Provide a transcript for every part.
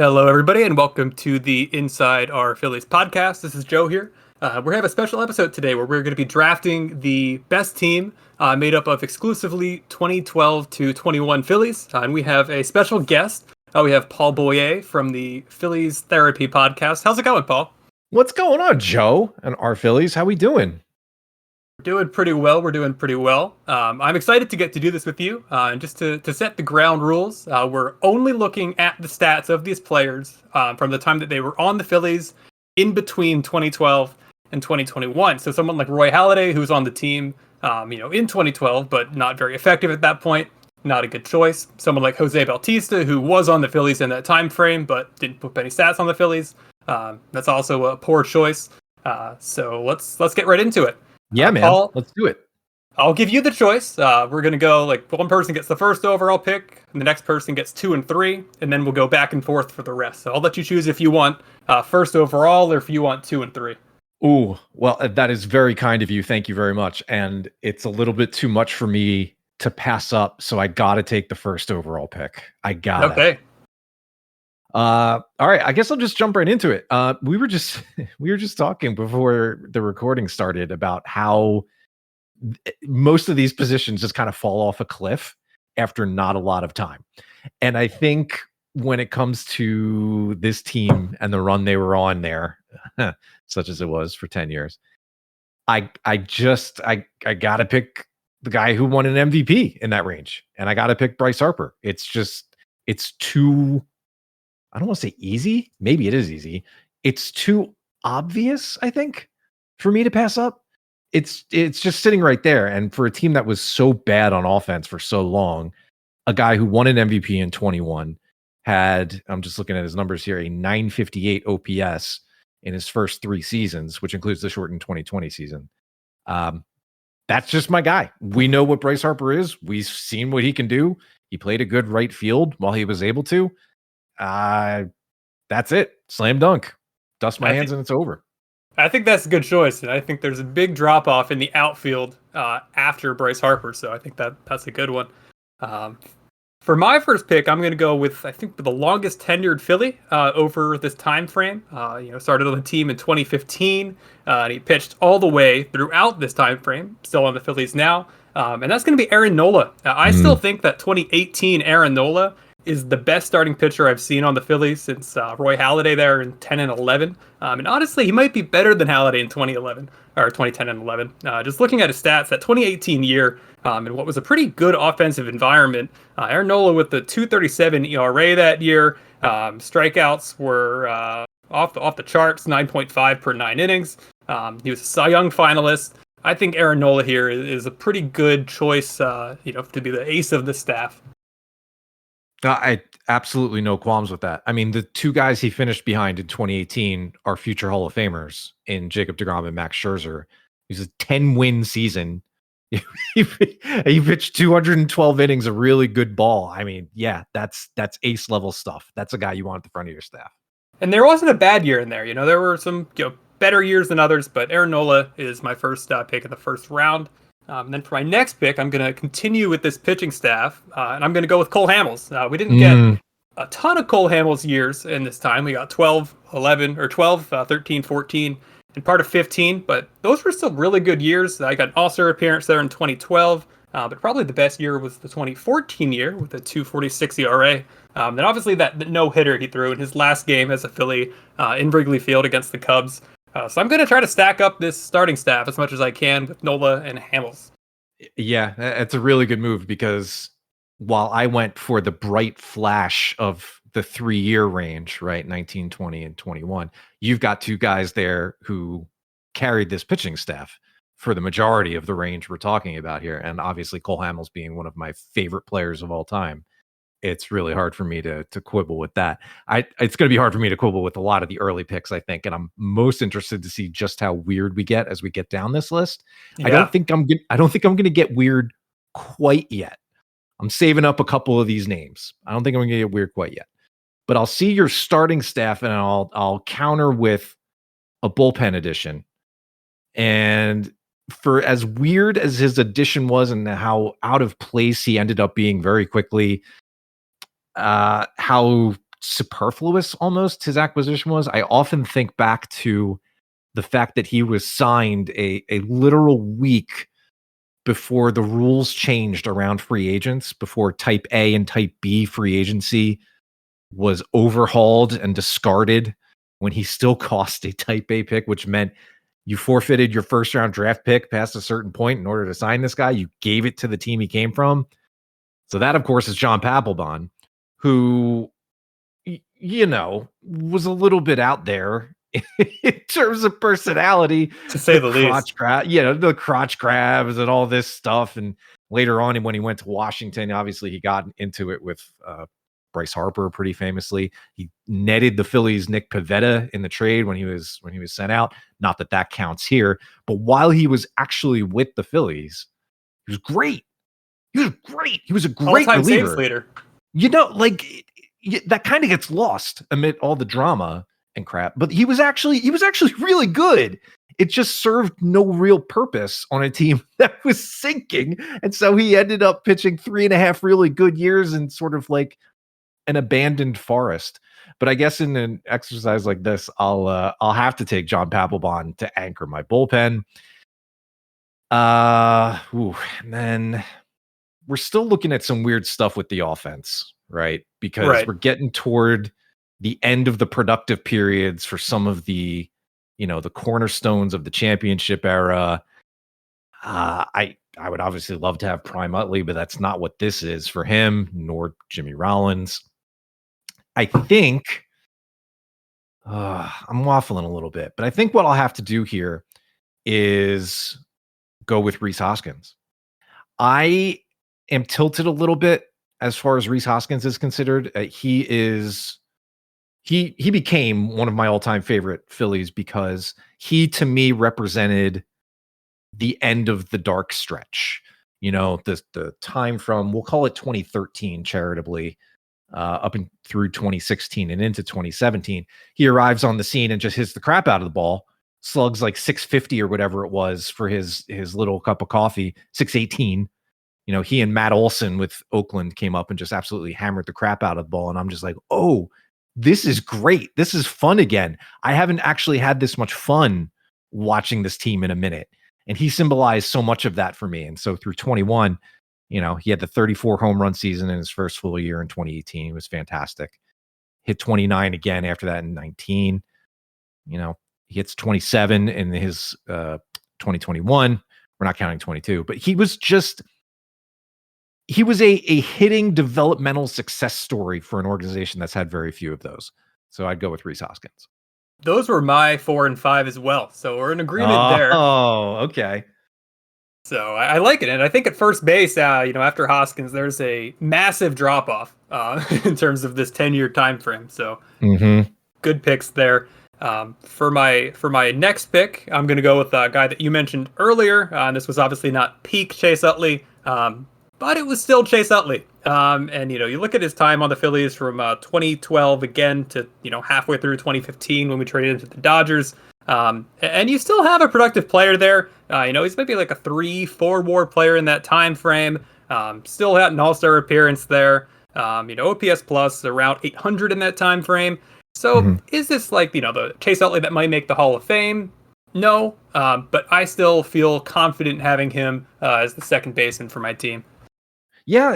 Hello, everybody, and welcome to the Inside Our Phillies podcast. This is Joe here. We have a special episode today where we're going to be drafting the best team made up of exclusively 2012 to 21 Phillies. And we have a special guest. We have Paul Boye from the Phillies Therapy podcast. How's it going, Paul? What's going on, Joe and our Phillies? How we doing? We're doing pretty well. I'm excited to get to do this with you. And just to set the ground rules, we're only looking at the stats of these players from the time that they were on the Phillies in between 2012 and 2021. So someone like Roy Halladay, who's on the team, in 2012, but not very effective at that point, not a good choice. Someone like Jose Bautista, who was on the Phillies in that time frame, but didn't put any stats on the Phillies. That's also a poor choice. So let's get right into it. Yeah, man. Paul, let's do it. I'll give you the choice. We're going to go like one person gets the first overall pick, and the next person gets 2 and 3, and then we'll go back and forth for the rest. So I'll let you choose if you want first overall or if you want 2 and 3. Ooh, well, that is very kind of you. Thank you very much. And it's a little bit too much for me to pass up, so I got to take the first overall pick. I got it. Okay. All right, I guess I'll just jump right into it. We were just talking before the recording started about how most of these positions just kind of fall off a cliff after not a lot of time. And I think when it comes to this team and the run they were on there, such as it was for 10 years, I gotta pick the guy who won an MVP in that range. And I gotta pick Bryce Harper. It's too, I don't want to say easy. Maybe it is easy. It's too obvious, I think, for me to pass up. It's just sitting right there. And for a team that was so bad on offense for so long, a guy who won an MVP in 21 had, I'm just looking at his numbers here, a 958 OPS in his first 3 seasons, which includes the shortened 2020 season. That's just my guy. We know what Bryce Harper is. We've seen what he can do. He played a good right field while he was able to. That's it. Slam dunk. Dust my hands and it's over. I think that's a good choice, and I think there's a big drop off in the outfield after Bryce Harper, so I think that's a good one. For my first pick, I'm going to go with I think the longest tenured Philly over this time frame. Started on the team in 2015, and he pitched all the way throughout this time frame. Still on the Phillies now, and that's going to be Aaron Nola. I still think that 2018 Aaron Nola is the best starting pitcher I've seen on the Phillies since Roy Halladay there in 10 and 11. And honestly, he might be better than Halladay in 2011 or 2010 and 11. Just looking at his stats, that 2018 year, and what was a pretty good offensive environment. Aaron Nola with the 2.37 ERA that year. Strikeouts were off the charts, 9.5 per 9 innings. He was a Cy Young finalist. I think Aaron Nola here is a pretty good choice, to be the ace of the staff. I absolutely no qualms with that. I mean, the 2 guys he finished behind in 2018 are future Hall of Famers in Jacob deGrom and Max Scherzer. He's a 10-win season. He pitched 212 innings of really good ball. I mean, yeah, that's ace level stuff. That's a guy you want at the front of your staff. And there wasn't a bad year in there. There were some better years than others, but Aaron Nola is my first pick in the first round. And then for my next pick, I'm going to continue with this pitching staff, and I'm going to go with Cole Hamels. We didn't get a ton of Cole Hamels years in this time. We got 12, 13, 14, and part of 15, but those were still really good years. I got an All-Star appearance there in 2012, but probably the best year was the 2014 year with a 2.46 ERA. Then obviously that no-hitter he threw in his last game as a Philly in Wrigley Field against the Cubs. So I'm going to try to stack up this starting staff as much as I can with Nola and Hamels. Yeah, it's a really good move because while I went for the bright flash of the 3-year range, right, 19, 20, and 21, you've got 2 guys there who carried this pitching staff for the majority of the range we're talking about here. And obviously Cole Hamels being one of my favorite players of all time. It's really hard for me to quibble with that. It's going to be hard for me to quibble with a lot of the early picks, I think, and I'm most interested to see just how weird we get as we get down this list. Yeah. I don't think I'm going to get weird quite yet. I'm saving up a couple of these names. I don't think I'm going to get weird quite yet. But I'll see your starting staff and I'll counter with a bullpen addition. And for as weird as his addition was and how out of place he ended up being very quickly, how superfluous almost his acquisition was. I often think back to the fact that he was signed a literal week before the rules changed around free agents, before type A and type B free agency was overhauled and discarded, when he still cost a type A pick, which meant you forfeited your first round draft pick past a certain point in order to sign this guy. You gave it to the team he came from. So that, of course, is John Papelbon, who, was a little bit out there in terms of personality, to say the least. The crotch grabs and all this stuff. And later on, when he went to Washington, obviously he got into it with Bryce Harper pretty famously. He netted the Phillies Nick Pivetta in the trade when he was sent out. Not that counts here, but while he was actually with the Phillies, he was great. He was a great all-time reliever. saves leader. That kind of gets lost amid all the drama and crap. But he was actually really good. It just served no real purpose on a team that was sinking, and so he ended up pitching 3.5 really good years in sort of like an abandoned forest. But I guess in an exercise like this, I'll have to take John Papelbon to anchor my bullpen. And then we're still looking at some weird stuff with the offense, right? Because we're getting toward the end of the productive periods for some of the, the cornerstones of the championship era. I would obviously love to have Prime Utley, but that's not what this is for him, nor Jimmy Rollins. I think I'm waffling a little bit, but I think what I'll have to do here is go with Rhys Hoskins. I am tilted a little bit as far as Rhys Hoskins is considered. He became one of my all-time favorite Phillies because he, to me, represented the end of the dark stretch. The time from, we'll call it 2013 charitably, up and through 2016 and into 2017. He arrives on the scene and just hits the crap out of the ball, slugs like 650 or whatever it was for his little cup of coffee, 618. He and Matt Olson with Oakland came up and just absolutely hammered the crap out of the ball. And I'm just like, oh, this is great. This is fun again. I haven't actually had this much fun watching this team in a minute. And he symbolized so much of that for me. And so through 21, he had the 34 home run season in his first full year in 2018. It was fantastic. Hit 29 again after that in 19. He hits 27 in his 2021. We're not counting 22, but he was a hitting developmental success story for an organization that's had very few of those. So I'd go with Rhys Hoskins. Those were my 4 and 5 as well. So we're in agreement there. Oh, okay. So I like it. And I think at first base, after Hoskins, there's a massive drop-off in terms of this 10-year time frame. So good picks there. For my next pick, I'm going to go with a guy that you mentioned earlier. And this was obviously not peak Chase Utley, but it was still Chase Utley. And, you look at his time on the Phillies from 2012 again to, halfway through 2015 when we traded into the Dodgers. And you still have a productive player there. He's maybe like a 3-4 WAR player in that time frame. Still had an all-star appearance there. OPS plus around 800 in that time frame. So is this like, the Chase Utley that might make the Hall of Fame? No, but I still feel confident having him as the second baseman for my team. Yeah,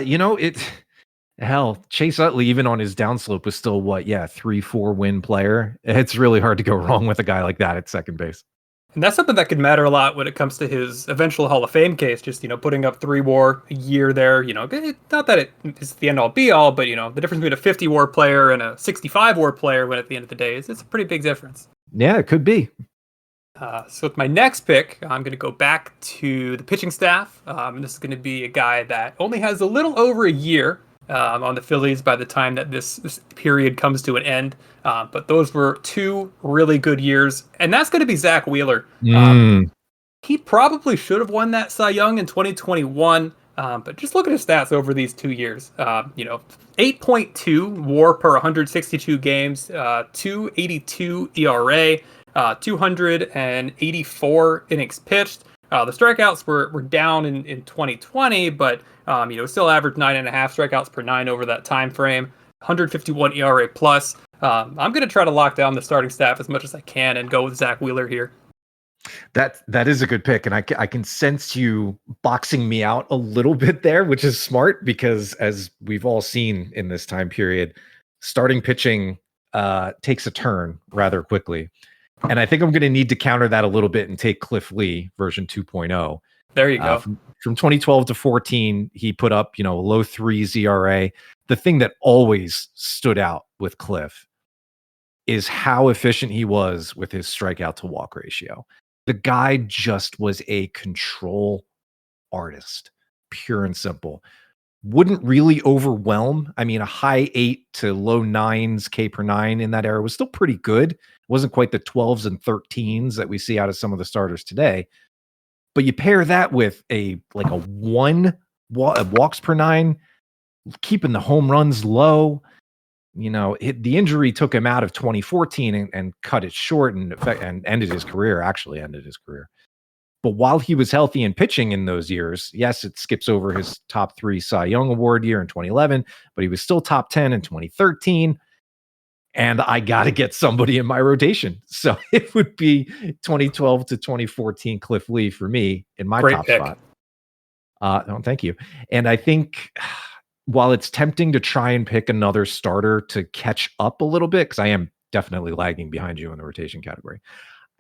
Chase Utley, even on his downslope, was still 3-4 win player. It's really hard to go wrong with a guy like that at second base. And that's something that could matter a lot when it comes to his eventual Hall of Fame case. Just, putting up 3 WAR a year there, not that it is the end all be all, but, the difference between a 50 WAR player and a 65 WAR player when at the end of the day it's a pretty big difference. Yeah, it could be. So with my next pick, I'm going to go back to the pitching staff. And this is going to be a guy that only has a little over a year on the Phillies by the time that this period comes to an end. But those were 2 really good years. And that's going to be Zach Wheeler. He probably should have won that Cy Young in 2021. But just look at his stats over these 2 years. 8.2 WAR per 162 games, 2.82 ERA. 284 innings pitched. The strikeouts were down in 2020, but still averaged 9.5 strikeouts per 9 over that time frame. 151 ERA plus. I'm going to try to lock down the starting staff as much as I can and go with Zach Wheeler here. That is a good pick, and I can sense you boxing me out a little bit there, which is smart because, as we've all seen in this time period, starting pitching takes a turn rather quickly, and I think I'm going to need to counter that a little bit and take Cliff Lee version 2.0. There you go. From 2012 to 14, he put up a low 3s ERA. The thing that always stood out with Cliff is how efficient he was with his strikeout to walk ratio. The guy just was a control artist, pure and simple. Wouldn't really overwhelm. I mean, a high 8 to low 9s K per 9 in that era was still pretty good. It wasn't quite the 12s and 13s that we see out of some of the starters today. But you pair that with a 1 walks per 9, keeping the home runs low. The injury took him out of 2014 and cut it short and ended his career. But while he was healthy and pitching in those years, yes, it skips over his top 3 Cy Young Award year in 2011, but he was still top 10 in 2013. And I got to get somebody in my rotation. So it would be 2012 to 2014 Cliff Lee for me in my top spot. No, thank you. And I think, while it's tempting to try and pick another starter to catch up a little bit, because I am definitely lagging behind you in the rotation category,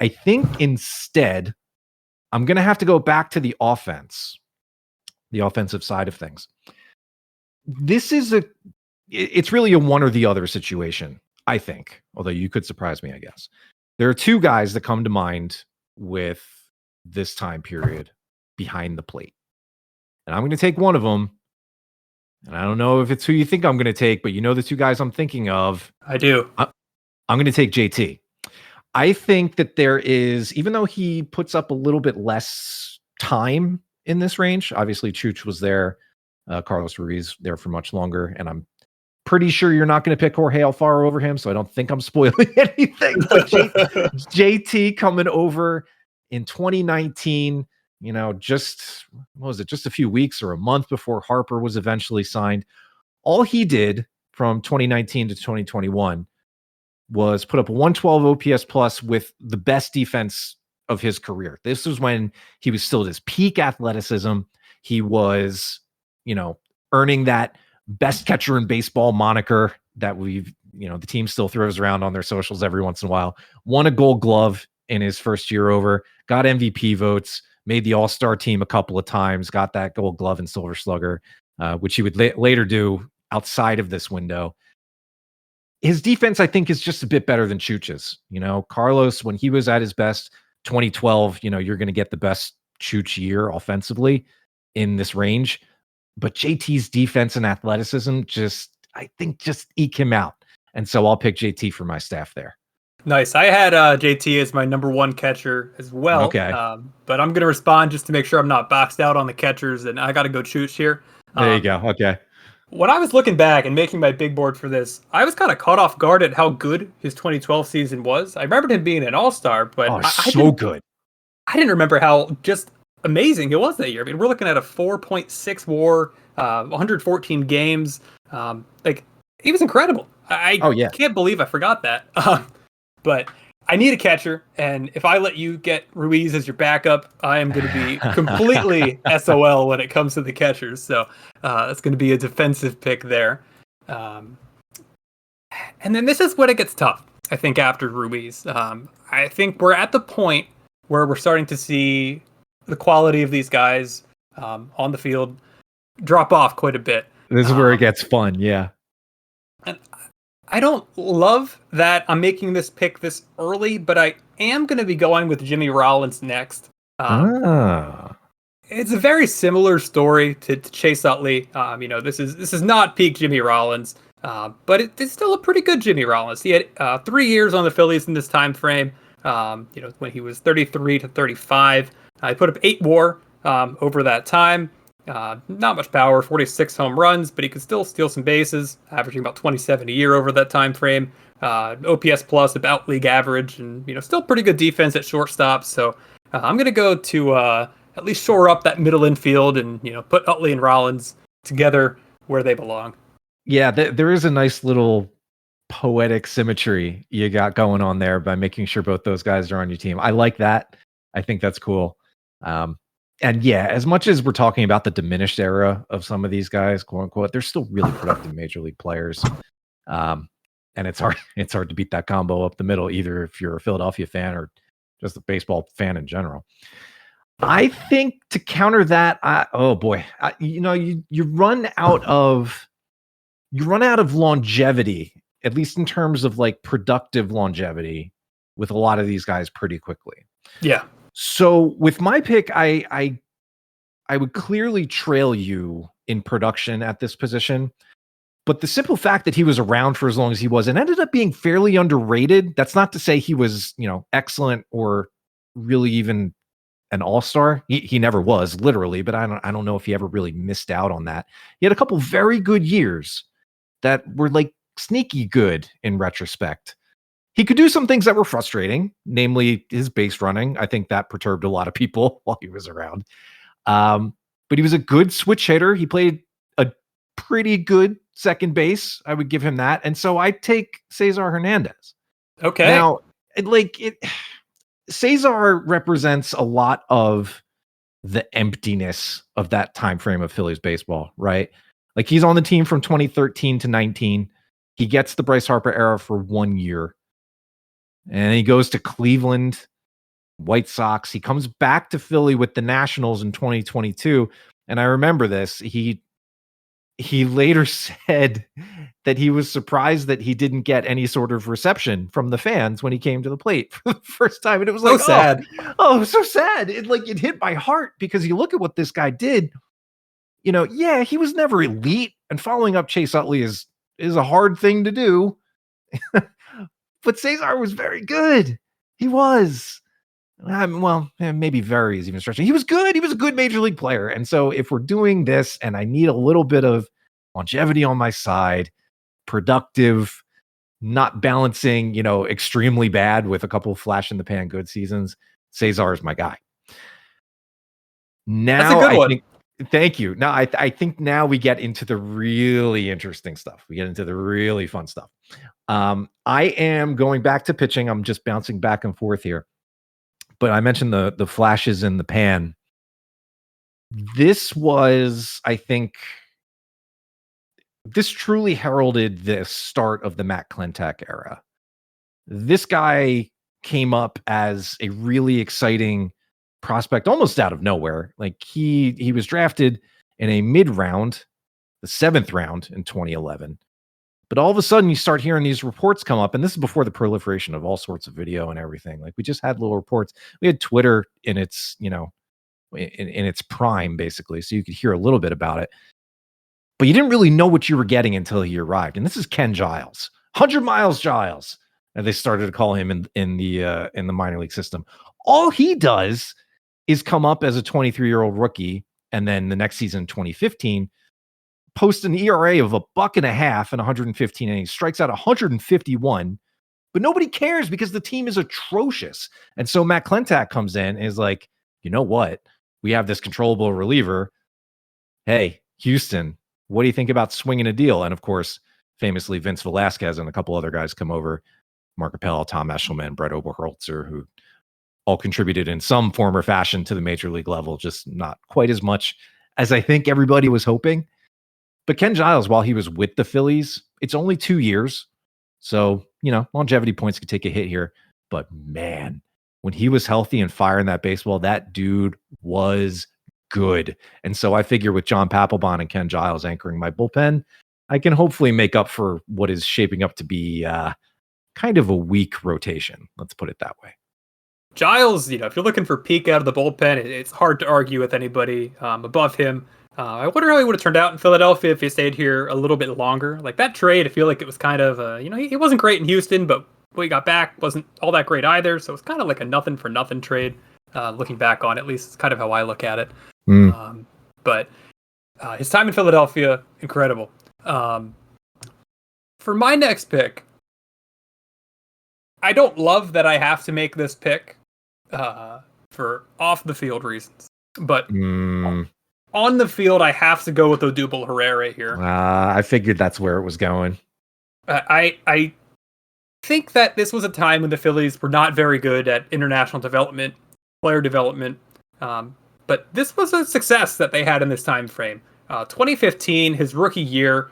I think instead I'm going to have to go back to the offense, the offensive side of things. It's really a one or the other situation, I think, although you could surprise me, I guess. There are 2 guys that come to mind with this time period behind the plate. And I'm going to take one of them. And I don't know if it's who you think I'm going to take, but the 2 guys I'm thinking of. I do. I'm going to take JT. I think that there is, even though he puts up a little bit less time in this range, obviously Chooch was there, Carlos Ruiz there for much longer, and I'm pretty sure you're not going to pick Jorge Alfaro over him, so I don't think I'm spoiling anything. But JT coming over in 2019, just a few weeks or a month before Harper was eventually signed. All he did from 2019 to 2021 was put up a 112 OPS plus with the best defense of his career. This was when he was still at his peak athleticism. He was, earning that best catcher in baseball moniker that the team still throws around on their socials every once in a while. Won a Gold Glove in his first year over, got MVP votes, made the All-Star team a couple of times, got that Gold Glove and Silver Slugger, which he would later do outside of this window. His defense, I think, is just a bit better than Chooch's. Carlos, when he was at his best, 2012, you're going to get the best Chooch year offensively in this range. But JT's defense and athleticism just eke him out. And so I'll pick JT for my staff there. Nice. I had JT as my number 1 catcher as well. Okay. But I'm going to respond just to make sure I'm not boxed out on the catchers, and I got to go Chooch here. There you go. Okay. When I was looking back and making my big board for this, I was kind of caught off guard at how good his 2012 season was. I remembered him being an all-star, but good. I didn't remember how just amazing he was that year. I mean, we're looking at a 4.6 WAR, 114 games. He was incredible. I can't believe I forgot that. But I need a catcher, and if I let you get Ruiz as your backup, I am going to be completely SOL when it comes to the catchers. So it's going to be a defensive pick there. And then this is when it gets tough, I think, after Ruiz. I think we're at the point where we're starting to see the quality of these guys on the field drop off quite a bit. This is where it gets fun, yeah. And I don't love that I'm making this pick this early, but I am going to be going with Jimmy Rollins next. It's a very similar story to Chase Utley. This is not peak Jimmy Rollins, but it's still a pretty good Jimmy Rollins. He had 3 years on the Phillies in this time frame. When he was 33 to 35, he put up 8 WAR over that time. Not much power, 46 home runs, but he could still steal some bases, averaging about 27 a year over that time frame. OPS plus about league average, and still pretty good defense at shortstop. So I'm going to go to at least shore up that middle infield and put Utley and Rollins together where they belong. Yeah, there is a nice little poetic symmetry you got going on there by making sure both those guys are on your team. I like that. I think that's cool. And yeah, as much as we're talking about the diminished era of some of these guys, quote unquote, they're still really productive major league players. And it's hard to beat that combo up the middle, either if you're a Philadelphia fan or just a baseball fan in general. I think to counter that, you run out of longevity, at least in terms of like productive longevity, with a lot of these guys pretty quickly. Yeah. So with my pick, I would clearly trail you in production at this position. But the simple fact that he was around for as long as he was and ended up being fairly underrated, that's not to say he was, excellent or really even an all-star. He never was, literally, but I don't know if he ever really missed out on that. He had a couple very good years that were like sneaky good in retrospect. He could do some things that were frustrating, namely his base running. I think that perturbed a lot of people while he was around. But he was a good switch hitter. He played a pretty good second base. I would give him that. And so I take Cesar Hernandez. Okay. Now, Cesar represents a lot of the emptiness of that time frame of Phillies baseball, right? Like he's on the team from 2013 to 19. He gets the Bryce Harper era for 1 year. And he goes to Cleveland, White Sox. He comes back to Philly with the Nationals in 2022. And I remember this. He later said that he was surprised that he didn't get any sort of reception from the fans when he came to the plate for the first time. And it was So like, sad. Oh, so sad. It hit my heart because you look at what this guy did. Yeah, he was never elite, and following up Chase Utley is a hard thing to do. But Cesar was very good. He was. Maybe very is even stretching. He was good. He was a good major league player. And so if we're doing this and I need a little bit of longevity on my side, productive, not balancing, extremely bad with a couple of flash in the pan good seasons, Cesar is my guy. Now, that's a good one. Thank you. Now, I think now we get into the really interesting stuff. We get into the really fun stuff. I am going back to pitching. I'm just bouncing back and forth here. But I mentioned the flashes in the pan. This was, I think, this truly heralded the start of the Matt Klentak era. This guy came up as a really exciting prospect almost out of nowhere. Like he was drafted in a mid-round, the 7th round in 2011. But all of a sudden you start hearing these reports come up, and this is before the proliferation of all sorts of video and everything. Like we just had little reports. We had Twitter in its, in its prime, basically, so you could hear a little bit about it. But you didn't really know what you were getting until he arrived. And this is Ken Giles, 100 miles Giles, and they started to call him in the minor league system. All he does is come up as a 23-year-old rookie, and then the next season, 2015, post an ERA of $1.50 and 115 innings, strikes out 151, but nobody cares because the team is atrocious. And so Matt Klentak comes in and is like, you know what? We have this controllable reliever. Hey, Houston, what do you think about swinging a deal? And of course, famously, Vince Velasquez and a couple other guys come over, Mark Appel, Tom Eshelman, Brett Oberholzer, who all contributed in some form or fashion to the major league level, just not quite as much as I think everybody was hoping. But Ken Giles, while he was with the Phillies, it's only 2 years. So, longevity points could take a hit here. But man, when he was healthy and firing that baseball, that dude was good. And so I figure with John Papelbon and Ken Giles anchoring my bullpen, I can hopefully make up for what is shaping up to be kind of a weak rotation. Let's put it that way. Giles, if you're looking for peak out of the bullpen, it's hard to argue with anybody above him. I wonder how he would have turned out in Philadelphia if he stayed here a little bit longer. Like that trade, I feel like it was kind of, he wasn't great in Houston, but what he got back wasn't all that great either. So it's kind of like a nothing for nothing trade. Looking back on, at least, it's kind of how I look at it. But his time in Philadelphia, incredible. For my next pick, I don't love that I have to make this pick for off the field reasons, but on the field, I have to go with Odubel Herrera here. I figured that's where it was going. I think that this was a time when the Phillies were not very good at international development, player development, but this was a success that they had in this time frame. 2015, his rookie year,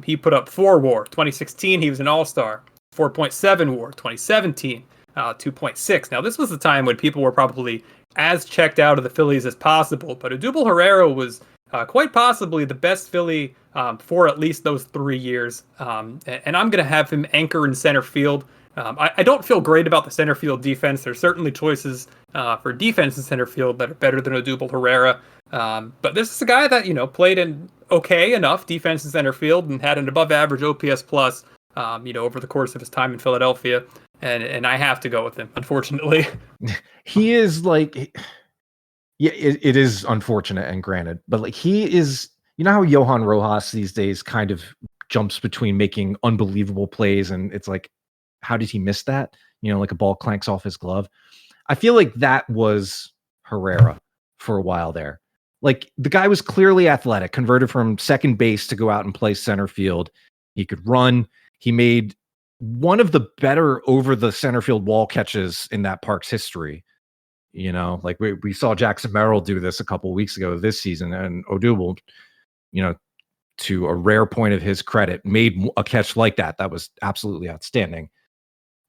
he put up 4 WAR. 2016, he was an All-Star. 4.7 WAR. 2017, 2.6. Now, this was the time when people were probably as checked out of the Phillies as possible, but Odubel Herrera was quite possibly the best Philly for at least those 3 years. And I'm going to have him anchor in center field. I don't feel great about the center field defense. There's certainly choices for defense in center field that are better than Odubel Herrera. But this is a guy that, played in okay enough defense in center field and had an above average OPS plus, over the course of his time in Philadelphia. And I have to go with him, unfortunately. He is like, yeah, it is unfortunate and granted, but like he is, how Johan Rojas these days kind of jumps between making unbelievable plays, and it's like, how did he miss that? Like a ball clanks off his glove. I feel like that was Herrera for a while there. Like the guy was clearly athletic, converted from second base to go out and play center field. He could run. He made one of the better over the center field wall catches in that park's history. Like we saw Jackson Merrill do this a couple of weeks ago this season, and Odubel, to a rare point of his credit, made a catch like that. That was absolutely outstanding.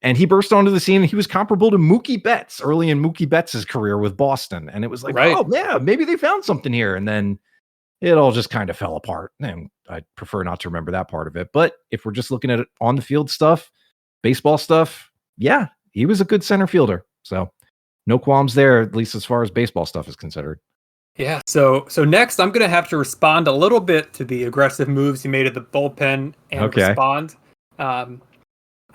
And he burst onto the scene, and he was comparable to Mookie Betts early in Mookie Betts' career with Boston. And it was like, oh, yeah, maybe they found something here. And then it all just kind of fell apart. And I prefer not to remember that part of it. But if we're just looking at it on the field stuff, baseball stuff, yeah, he was a good center fielder. So no qualms there, at least as far as baseball stuff is considered. Yeah. So next, I'm going to have to respond a little bit to the aggressive moves he made at the bullpen and respond.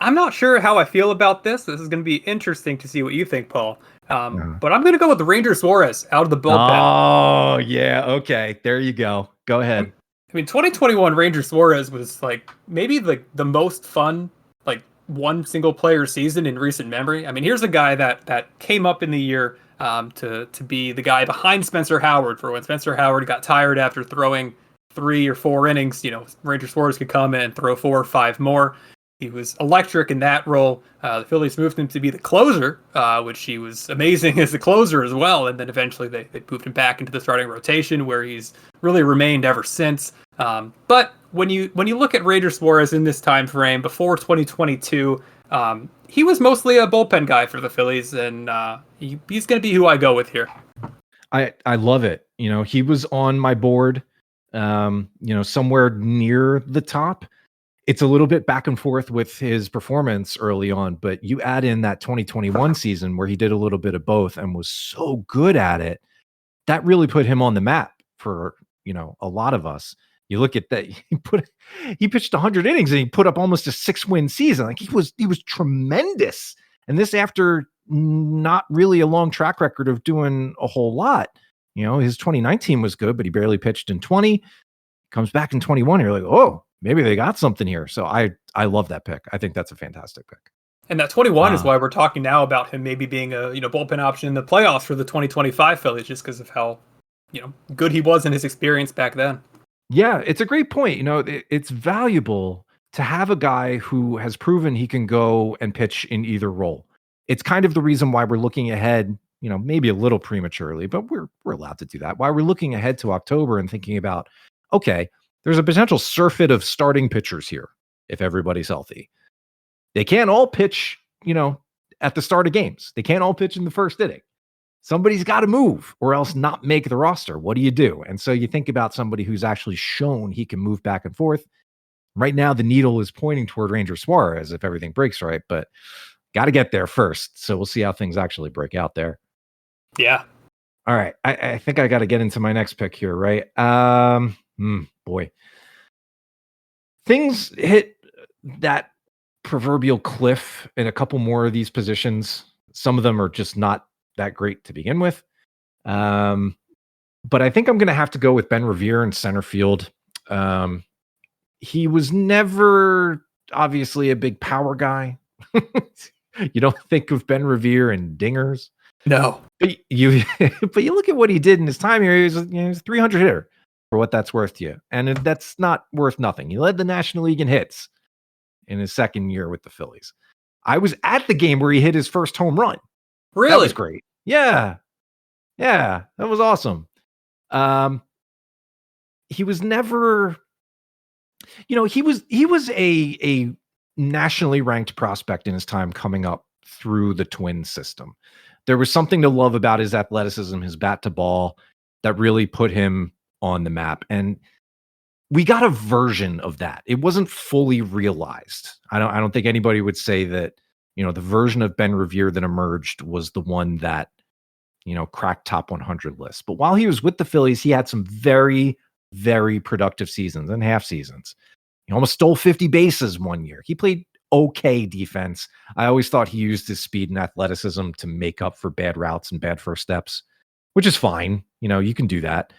I'm not sure how I feel about this. This is going to be interesting to see what you think, Paul. But I'm going to go with the Ranger Suarez out of the bullpen. Oh, yeah. Okay. There you go. Go ahead. 2021 Ranger Suarez was like maybe the most fun, like one single player season in recent memory. Here's a guy that came up in the year to be the guy behind Spencer Howard for when Spencer Howard got tired after throwing 3 or 4 innings. Ranger Suarez could come in and throw 4 or 5 more. He was electric in that role. The Phillies moved him to be the closer, which he was amazing as the closer as well. And then eventually they moved him back into the starting rotation, where he's really remained ever since. But when you look at Ranger Suarez in this time frame before 2022, he was mostly a bullpen guy for the Phillies, and he's going to be who I go with here. I love it. He was on my board, somewhere near the top. It's a little bit back and forth with his performance early on, but you add in that 2021 season where he did a little bit of both and was so good at it. That really put him on the map for, a lot of us. You look at that, he pitched 100 innings and he put up almost a 6-win season. Like he was tremendous. And this after not really a long track record of doing a whole lot. His 2019 was good, but he barely pitched in 20. Comes back in 21. You're like, oh, maybe they got something here. So I love that pick. I think that's a fantastic pick. And that 21 is why we're talking now about him maybe being a bullpen option in the playoffs for the 2025 Phillies, just because of how good he was in his experience back then. Yeah, it's a great point. It's valuable to have a guy who has proven he can go and pitch in either role. It's kind of the reason why we're looking ahead, maybe a little prematurely, but we're allowed to do that. Why we're looking ahead to October and thinking about, okay, there's a potential surfeit of starting pitchers here if everybody's healthy. They can't all pitch, at the start of games. They can't all pitch in the first inning. Somebody's got to move or else not make the roster. What do you do? And so you think about somebody who's actually shown he can move back and forth. Right now, the needle is pointing toward Ranger Suarez if everything breaks right, but got to get there first. So we'll see how things actually break out there. Yeah. All right. I think I got to get into my next pick here, right? Boy. Things hit that proverbial cliff in a couple more of these positions. Some of them are just not that great to begin with. But I think I'm going to have to go with Ben Revere in center field. He was never obviously a big power guy. You don't think of Ben Revere and dingers. No. But you but you look at what he did in his time here. He was, he was a 300 hitter for what that's worth to you. And that's not worth nothing. He led the National League in hits in his second year with the Phillies. I was at the game where he hit his first home run. Really? That was great. Yeah. Yeah, that was awesome. He was never, he was a nationally ranked prospect in his time coming up through the Twins system. There was something to love about his athleticism, his bat to ball, that really put him on the map. And we got a version of that. It wasn't fully realized. I don't think anybody would say that, the version of Ben Revere that emerged was the one that, cracked top 100 lists. But while he was with the Phillies, he had some very, very productive seasons and half seasons. He almost stole 50 bases one year. He played okay defense. I always thought he used his speed and athleticism to make up for bad routes and bad first steps, which is fine. You can do that.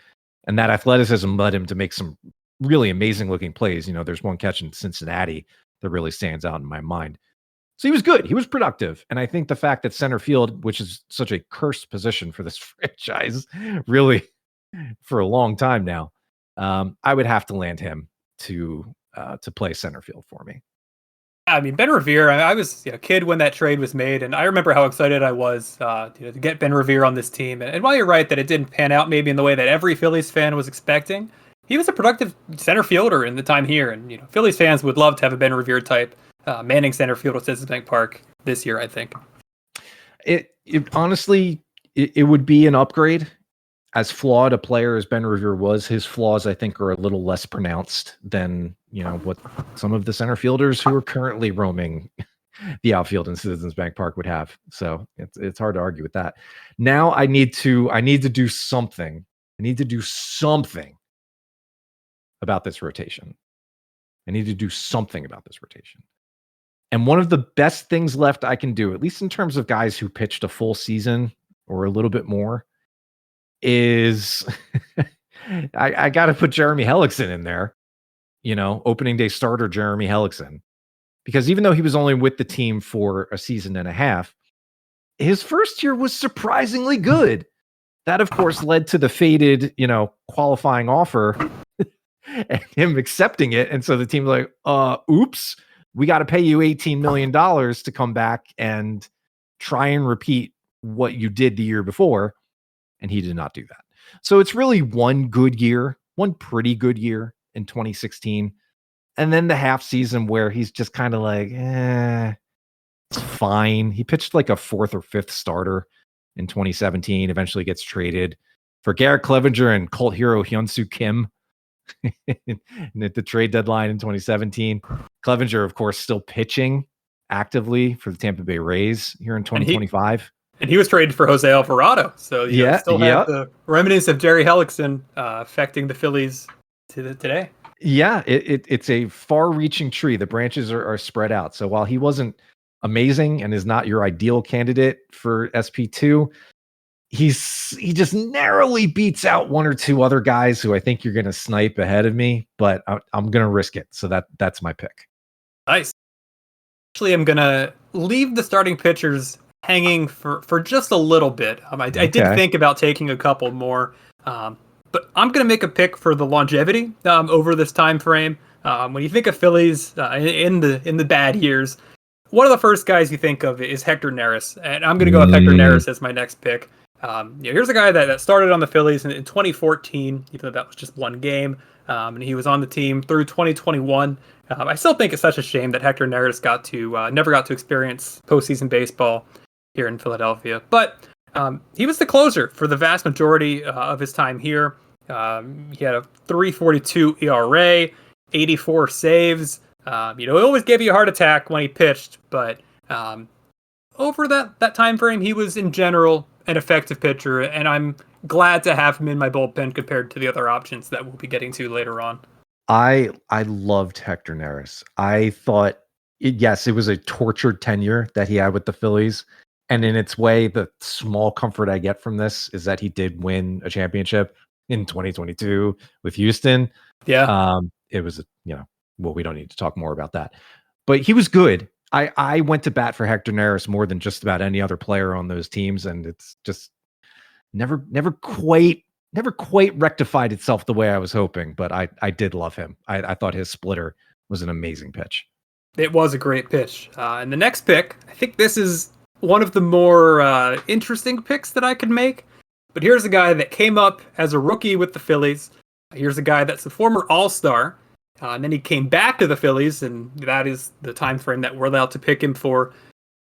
And that athleticism led him to make some really amazing looking plays. There's one catch in Cincinnati that really stands out in my mind. So he was good. He was productive. And I think the fact that center field, which is such a cursed position for this franchise, really for a long time now, I would have to land him to play center field for me. I mean, Ben Revere, I was a kid when that trade was made, and I remember how excited I was to get Ben Revere on this team. And while you're right that it didn't pan out maybe in the way that every Phillies fan was expecting, he was a productive center fielder in the time here. And, Phillies fans would love to have a Ben Revere type manning center field at Citizens Bank Park this year, I think. It honestly, it would be an upgrade. As flawed a player as Ben Revere was, his flaws, I think, are a little less pronounced than, what some of the center fielders who are currently roaming the outfield in Citizens Bank Park would have. So it's hard to argue with that. Now I need to do something. I need to do something about this rotation. And one of the best things left I can do, at least in terms of guys who pitched a full season or a little bit more, is I got to put Jeremy Hellickson in there, opening day starter Jeremy Hellickson, because even though he was only with the team for a season and a half, his first year was surprisingly good. That, of course, led to the faded, qualifying offer and him accepting it. And so the team's like, oops, we got to pay you $18 million to come back and try and repeat what you did the year before. And he did not do that. So it's really one pretty good year in 2016. And then the half season where he's just kind of like, it's fine. He pitched like a fourth or fifth starter in 2017, eventually gets traded for Garrett Clevenger and cult hero Hyun-Soo Kim and at the trade deadline in 2017. Clevenger, of course, still pitching actively for the Tampa Bay Rays here in 2025. And he was traded for Jose Alvarado. So you still have the remnants of Jerry Hellickson affecting the Phillies today. Yeah, it's a far-reaching tree. The branches are spread out. So while he wasn't amazing and is not your ideal candidate for SP2, he just narrowly beats out one or two other guys who I think you're going to snipe ahead of me, but I'm going to risk it. So that's my pick. Nice. Actually, I'm going to leave the starting pitchers hanging for just a little bit. I did think about taking a couple more, but I'm going to make a pick for the longevity over this time frame. When you think of Phillies in the bad years, one of the first guys you think of is Hector Neris, and I'm going to go with Hector Neris as my next pick. Here's a guy that started on the Phillies in 2014, even though that was just one game, and he was on the team through 2021. I still think it's such a shame that Hector Neris never got to experience postseason baseball here in Philadelphia. But he was the closer for the vast majority of his time here. He had a 3.42 ERA, 84 saves. He always gave you a heart attack when he pitched, but over that time frame, he was in general an effective pitcher, and I'm glad to have him in my bullpen compared to the other options that we'll be getting to later on. I loved Hector Neris. I thought, it was a tortured tenure that he had with the Phillies. And in its way, the small comfort I get from this is that he did win a championship in 2022 with Houston. Yeah. It was, we don't need to talk more about that. But he was good. I went to bat for Hector Neris more than just about any other player on those teams, and it's just never quite rectified itself the way I was hoping. But I did love him. I thought his splitter was an amazing pitch. It was a great pitch. And the next pick, I think this is one of the more interesting picks that I could make. But here's a guy that came up as a rookie with the Phillies. Here's a guy that's a former All-Star. And then he came back to the Phillies, and that is the time frame that we're allowed to pick him for.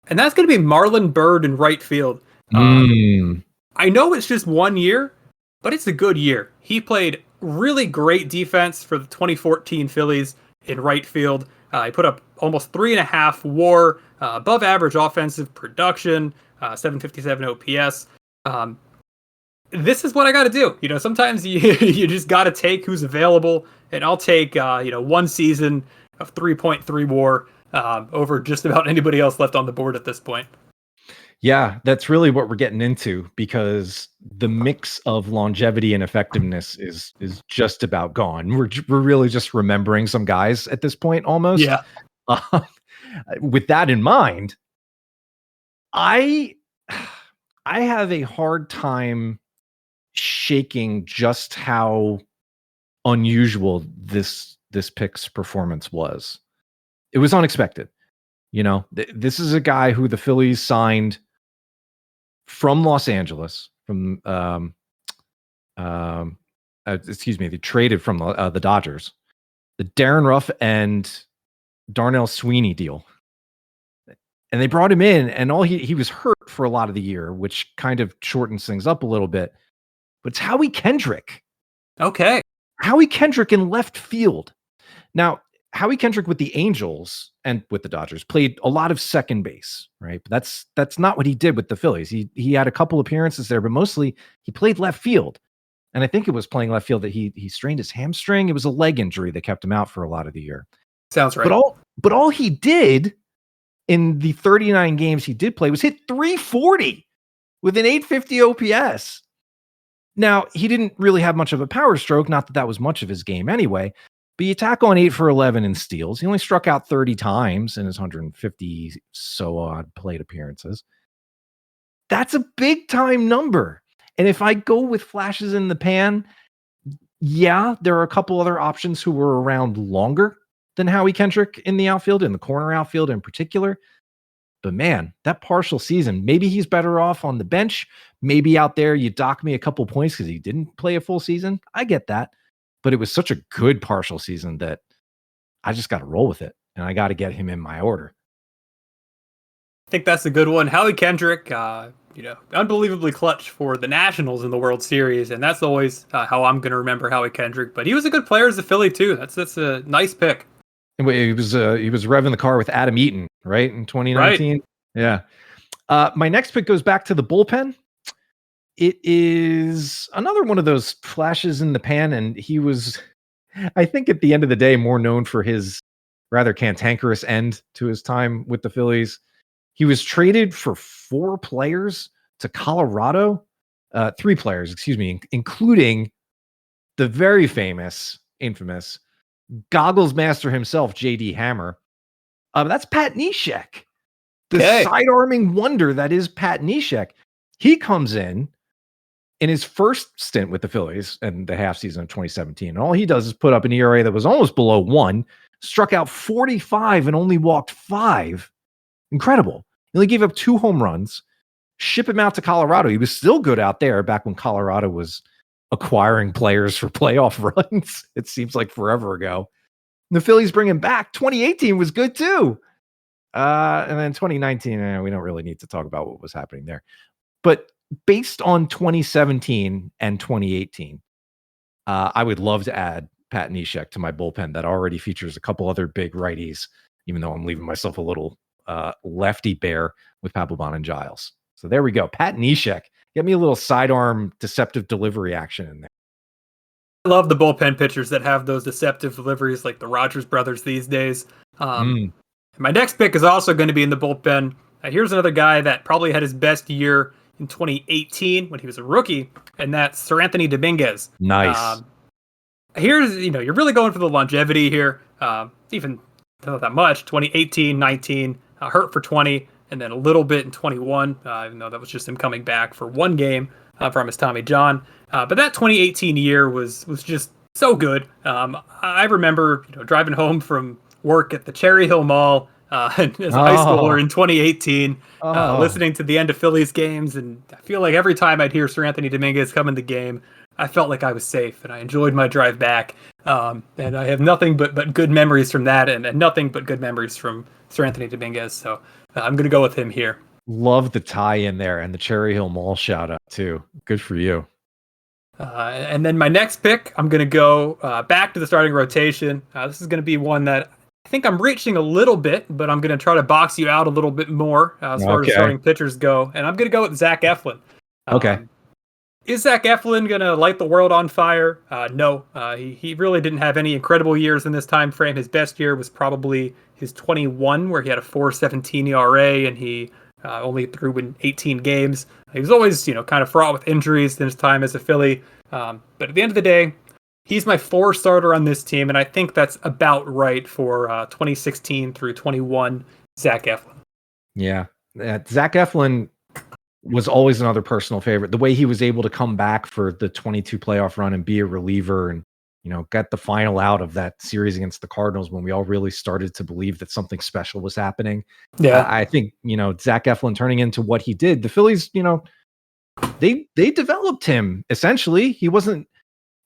And that's going to be Marlon Byrd in right field. I know it's just 1 year, but it's a good year. He played really great defense for the 2014 Phillies in right field. He put up almost 3.5 WAR, above average offensive production, 757 OPS. This is what I got to do. Sometimes you just got to take who's available, and I'll take 1 season of 3.3 WAR over just about anybody else left on the board at this point. Yeah, that's really what we're getting into, because the mix of longevity and effectiveness is just about gone. We're really just remembering some guys at this point almost. Yeah. With that in mind, I have a hard time shaking just how unusual this pick's performance was. It was unexpected. This is a guy who the Phillies signed from Los Angeles, from they traded from the Dodgers, the Darren Ruff and Darnell Sweeney deal. And they brought him in, and he was hurt for a lot of the year, which kind of shortens things up a little bit. But it's Howie Kendrick. Okay. Howie Kendrick in left field. Now, Howie Kendrick with the Angels and with the Dodgers played a lot of second base, right? But that's not what he did with the Phillies. He had a couple appearances there, but mostly he played left field. And I think it was playing left field that he strained his hamstring. It was a leg injury that kept him out for a lot of the year. Sounds right. But all he did in the 39 games he did play was hit 340 with an 850 OPS. Now, he didn't really have much of a power stroke, not that was much of his game anyway, but you tack on 8 for 11 in steals. He only struck out 30 times in his 150 so odd plate appearances. That's a big time number. And if I go with flashes in the pan, yeah, there are a couple other options who were around longer than Howie Kendrick in the outfield, in the corner outfield in particular. But man, that partial season, maybe he's better off on the bench. Maybe out there you dock me a couple points because he didn't play a full season. I get that. But it was such a good partial season that I just got to roll with it. And I got to get him in my order. I think that's a good one. Howie Kendrick, unbelievably clutch for the Nationals in the World Series. And that's always how I'm going to remember Howie Kendrick. But he was a good player as a Philly, too. That's a nice pick. And he was revving the car with Adam Eaton, right, in 2019. Right. Yeah. My next pick goes back to the bullpen. It is another one of those flashes in the pan, and he was, I think, at the end of the day, more known for his rather cantankerous end to his time with the Phillies. He was traded for 4 players to Colorado, 3 players, including the very infamous goggles master himself, J.D. Hammer. That's Pat Neshek, the side-arming wonder that is Pat Neshek. He comes in his first stint with the Phillies and the half season of 2017. And all he does is put up an ERA that was almost below 1, struck out 45 and only walked 5. Incredible. He only gave up 2 home runs. Ship him out to Colorado. He was still good out there back when Colorado was acquiring players for playoff runs. It seems like forever ago. And the Phillies bring him back. 2018 was good too. And then 2019, we don't really need to talk about what was happening there. But based on 2017 and 2018, I would love to add Pat Neshek to my bullpen that already features a couple other big righties, even though I'm leaving myself a little lefty bare with Papelbon and Giles. So there we go. Pat Neshek. Get me a little sidearm deceptive delivery action in there. I love the bullpen pitchers that have those deceptive deliveries like the Rogers brothers these days. My next pick is also going to be in the bullpen. Here's another guy that probably had his best year in 2018 when he was a rookie, and that's Sir Anthony Dominguez. Nice. Here's, you're really going for the longevity here. Even not that much, 2018, 19, hurt for 20, and then a little bit in 21, even though that was just him coming back for one game from his Tommy John. But that 2018 year was just so good. I remember driving home from work at the Cherry Hill Mall as a high schooler in 2018, listening to the end of Phillies games, and I feel like every time I'd hear Sir Anthony Dominguez come in the game, I felt like I was safe, and I enjoyed my drive back. And I have nothing but good memories from that, and nothing but good memories from Sir Anthony Dominguez. So I'm going to go with him here. Love the tie in there and the Cherry Hill Mall shout out too. Good for you. And then my next pick, I'm going to go back to the starting rotation. This is going to be one that I think I'm reaching a little bit, but I'm going to try to box you out a little bit more as far as starting pitchers go. And I'm going to go with Zach Eflin. Okay. Is Zach Eflin going to light the world on fire? No. He really didn't have any incredible years in this time frame. His best year was probably his 21, where he had a 4.17 ERA, and he only threw in 18 games. He was always, kind of fraught with injuries in his time as a Philly. But at the end of the day, he's my 4 starter on this team, and I think that's about right for 2016 through 21 Zach Eflin. Yeah. Zach Eflin was always another personal favorite. The way he was able to come back for the 22 playoff run and be a reliever and, get the final out of that series against the Cardinals when we all really started to believe that something special was happening. Yeah. I think, Zach Eflin turning into what he did, the Phillies, they developed him essentially. He wasn't,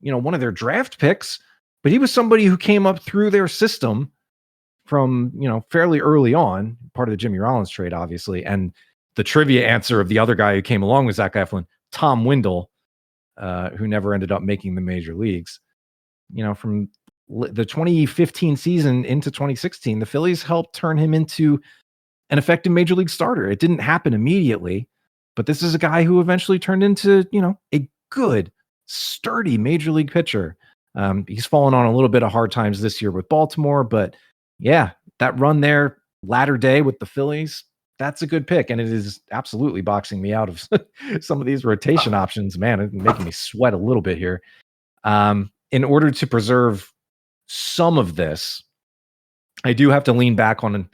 one of their draft picks, but he was somebody who came up through their system from, fairly early on, part of the Jimmy Rollins trade, obviously. And the trivia answer of the other guy who came along with Zach Eflin, Tom Windle, who never ended up making the major leagues. From the 2015 season into 2016, the Phillies helped turn him into an effective major league starter. It didn't happen immediately, but this is a guy who eventually turned into, a good, sturdy major league pitcher. He's fallen on a little bit of hard times this year with Baltimore, but yeah, that run there, latter day with the Phillies, that's a good pick. And it is absolutely boxing me out of some of these rotation options. Man, it's making me sweat a little bit here. In order to preserve some of this, I do have to lean back on,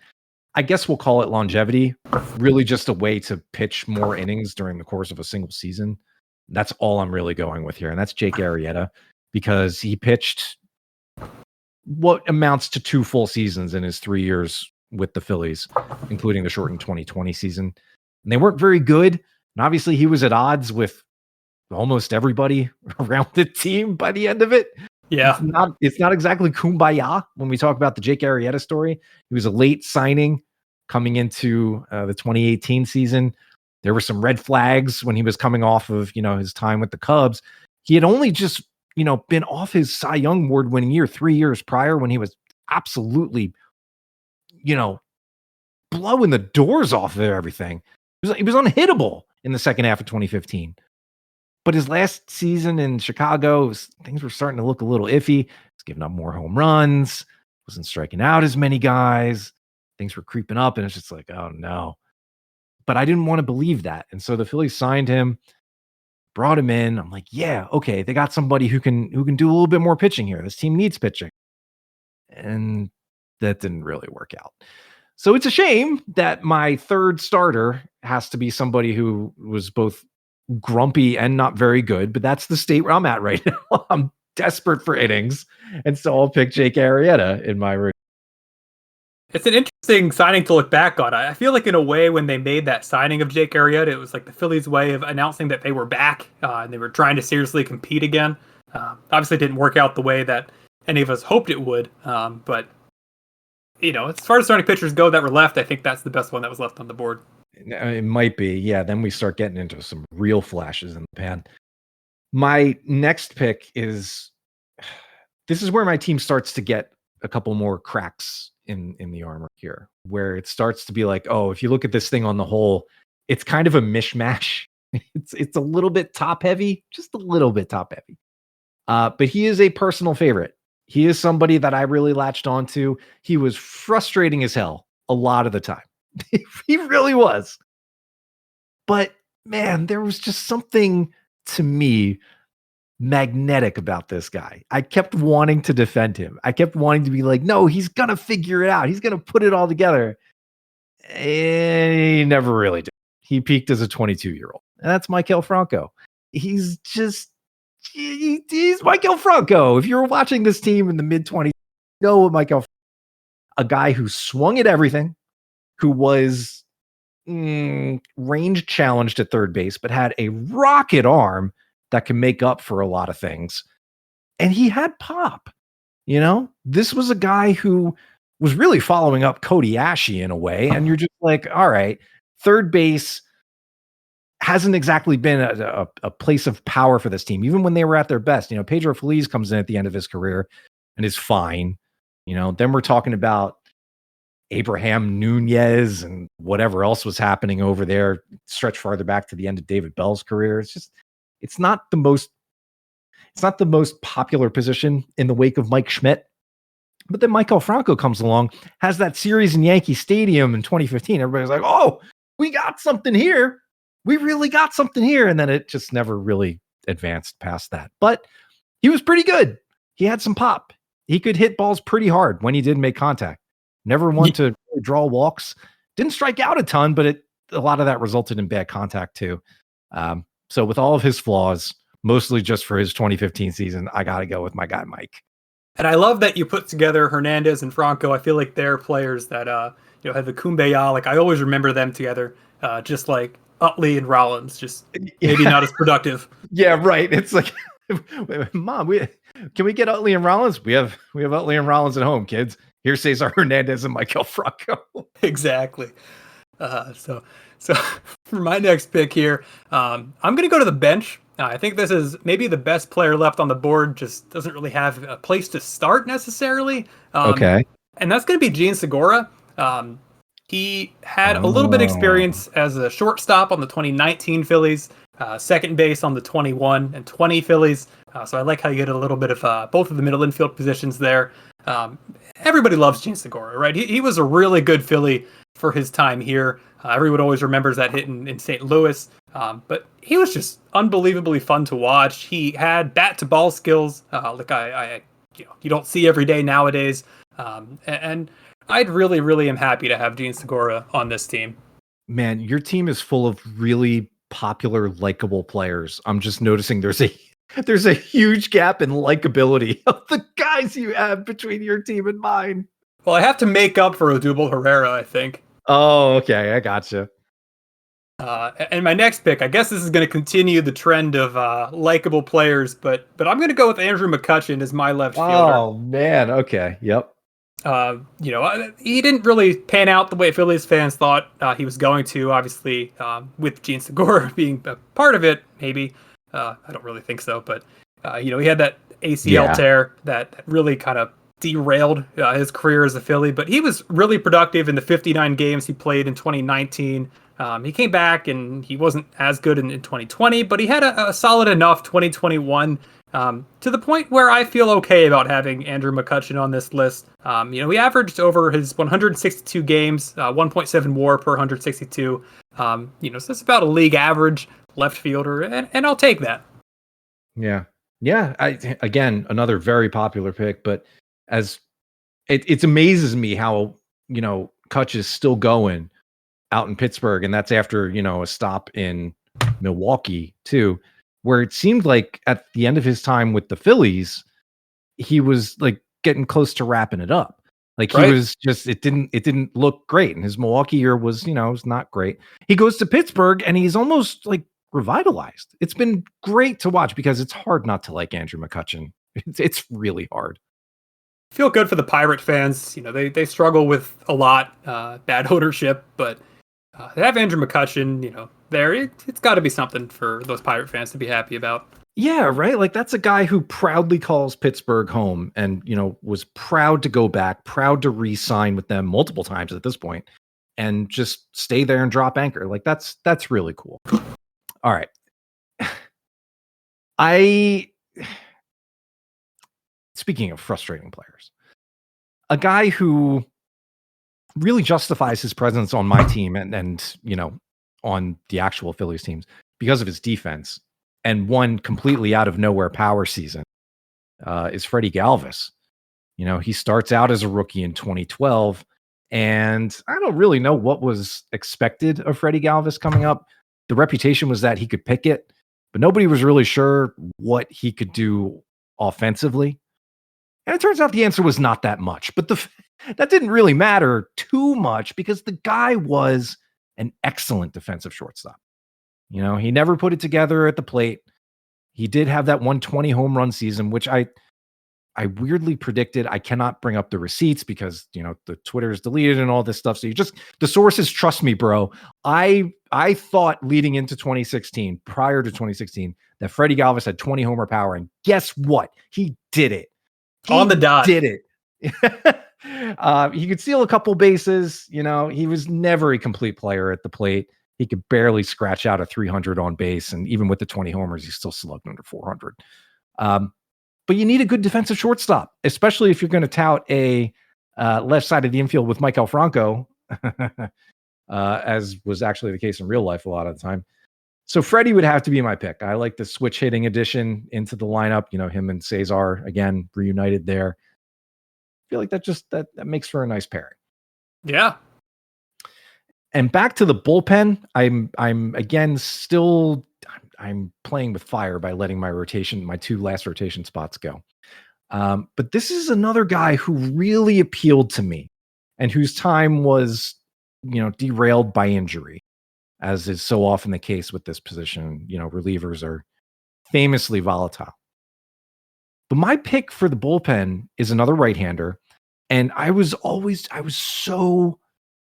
I guess we'll call it longevity, really just a way to pitch more innings during the course of a single season. That's all I'm really going with here. And that's Jake Arrieta, because he pitched what amounts to 2 full seasons in his 3 years with the Phillies, including the shortened 2020 season. And they weren't very good. And obviously he was at odds with almost everybody around the team by the end of it. Yeah. It's not exactly kumbaya when we talk about the Jake Arrieta story. He was a late signing coming into the 2018 season. There were some red flags when he was coming off of, his time with the Cubs. He had only just, been off his Cy Young Award winning year 3 years prior, when he was absolutely, blowing the doors off of everything. He was unhittable in the second half of 2015. But his last season in Chicago, things were starting to look a little iffy. He's giving up more home runs, wasn't striking out as many guys. Things were creeping up, and it's just like, oh no. But I didn't want to believe that. And so the Phillies signed him, brought him in. I'm like, yeah, okay, they got somebody who can do a little bit more pitching here. This team needs pitching. And that didn't really work out. So it's a shame that my third starter has to be somebody who was both grumpy and not very good, but that's the state where I'm at right now. I'm desperate for innings, and so I'll pick Jake Arrieta in my room. It's an interesting signing to look back on. I feel like in a way, when they made that signing of Jake Arrieta, it was like the Phillies' way of announcing that they were back and they were trying to seriously compete again. Obviously, it didn't work out the way that any of us hoped it would, but as far as starting pitchers go that were left, I think that's the best one that was left on the board. It might be. Yeah, then we start getting into some real flashes in the pan. My next pick is, this is where my team starts to get a couple more cracks in the armor here, where it starts to be like, oh, if you look at this thing on the whole, it's kind of a mishmash. It's a little bit top heavy, just a little bit top heavy. But he is a personal favorite. He is somebody that I really latched onto. He was frustrating as hell a lot of the time. He really was. But man, there was just something to me magnetic about this guy. I kept wanting to defend him. I kept wanting to be like, no, he's going to figure it out. He's going to put it all together. He never really did. He peaked as a 22-year-old, and that's Maikel Franco. He's Maikel Franco. If you're watching this team in the mid-20s, you know what Maikel, a guy who swung at everything, who was range challenged at third base, but had a rocket arm that can make up for a lot of things. And he had pop. This was a guy who was really following up Cody Ashe in a way. And you're just like, all right, third base hasn't exactly been a place of power for this team, even when they were at their best. Pedro Feliz comes in at the end of his career and is fine. Then we're talking about Abraham Nunez and whatever else was happening over there, stretch farther back to the end of David Bell's career. It's not the most popular position in the wake of Mike Schmidt. But then Maikel Franco comes along, has that series in Yankee Stadium in 2015. Everybody's like, oh, we got something here. We really got something here. And then it just never really advanced past that. But he was pretty good. He had some pop. He could hit balls pretty hard when he did make contact. Never one to draw walks. Didn't strike out a ton, but a lot of that resulted in bad contact too. So with all of his flaws, mostly just for his 2015 season, I got to go with my guy, Mike. And I love that you put together Hernandez and Franco. I feel like they're players that had the kumbaya. Like I always remember them together, just like Utley and Rollins, just maybe not as productive. Yeah, right. It's like, Mom, can we get Utley and Rollins? We have Utley and Rollins at home, kids. Here's Cesar Hernandez and Maikel Franco. Exactly. So for my next pick here, I'm going to go to the bench. I think this is maybe the best player left on the board, just doesn't really have a place to start necessarily. Okay. And that's going to be Gene Segura. He had a little bit of experience as a shortstop on the 2019 Phillies, second base on the 21 and 20 Phillies. So I like how you get a little bit of both of the middle infield positions there. Everybody loves Gene Segura, right? He was a really good Philly for his time here. Everyone always remembers that hit in St. Louis. But he was just unbelievably fun to watch. He had bat to ball skills, like you don't see every day nowadays. And I'd really, really am happy to have Gene Segura on this team. Man, your team is full of really popular, likable players. I'm just noticing there's a huge gap in likability of the guys you have between your team and mine. Well, I have to make up for Odubel Herrera, I think. Oh, okay. I gotcha. And my next pick, I guess this is going to continue the trend of likable players, but I'm going to go with Andrew McCutchen as my left fielder. Oh, man. Okay. Yep. He didn't really pan out the way Phillies fans thought he was going to, obviously, with Gene Segura being a part of it, maybe. I don't really think so, but, he had that ACL tear that really kind of derailed his career as a Philly, but he was really productive in the 59 games he played in 2019. He came back and he wasn't as good in 2020, but he had a solid enough 2021 to the point where I feel okay about having Andrew McCutchen on this list. He averaged over his 162 games, 1.7 WAR per 162. So that's about a league average left fielder, and I'll take that. Yeah. Yeah. Again, another very popular pick, but as it amazes me how, Kutch is still going out in Pittsburgh. And that's after, a stop in Milwaukee too, where it seemed like at the end of his time with the Phillies, he was like getting close to wrapping it up. Like he was just, it didn't look great. And his Milwaukee year was, was not great. He goes to Pittsburgh and he's almost like revitalized. It's been great to watch because it's hard not to like Andrew McCutchen. It's really hard. Feel good for the Pirate fans. They struggle with a lot, bad ownership, but to have Andrew McCutchen, there, it's got to be something for those Pirate fans to be happy about. Yeah, right. Like that's a guy who proudly calls Pittsburgh home and, was proud to go back, proud to re-sign with them multiple times at this point and just stay there and drop anchor. Like that's really cool. All right. Speaking of frustrating players, a guy who really justifies his presence on my team and on the actual Phillies teams because of his defense and one completely out of nowhere power season is Freddie Galvis. He starts out as a rookie in 2012 And I don't really know what was expected of Freddie Galvis coming up. The reputation was that he could pick it, but nobody was really sure what he could do offensively. And it turns out the answer was not that much, but that didn't really matter too much because the guy was an excellent defensive shortstop. You know, he never put it together at the plate. He did have that 120 home run season, which I weirdly predicted. I cannot bring up the receipts because, you know, the Twitter is deleted and all this stuff. So the sources trust me, bro. I thought leading into 2016, prior to 2016, that Freddie Galvis had 20 homer power. And guess what? He did it. On the dot. Did it. He could steal a couple bases. You know, he was never a complete player at the plate. He could barely scratch out a 300 on base. And even with the 20 homers, he still slugged under 400. But you need a good defensive shortstop, especially if you're going to tout a left side of the infield with Michael Franco, as was actually the case in real life a lot of the time. So Freddie would have to be my pick. I like the switch hitting addition into the lineup. You know, him and Cesar again reunited there. I feel like that makes for a nice pairing. Yeah. And back to the bullpen, I'm again still I'm playing with fire by letting my two last rotation spots go. But this is another guy who really appealed to me and whose time was, you know, derailed by injury, as is so often the case with this position. You know, relievers are famously volatile. But my pick for the bullpen is another right-hander. And I was so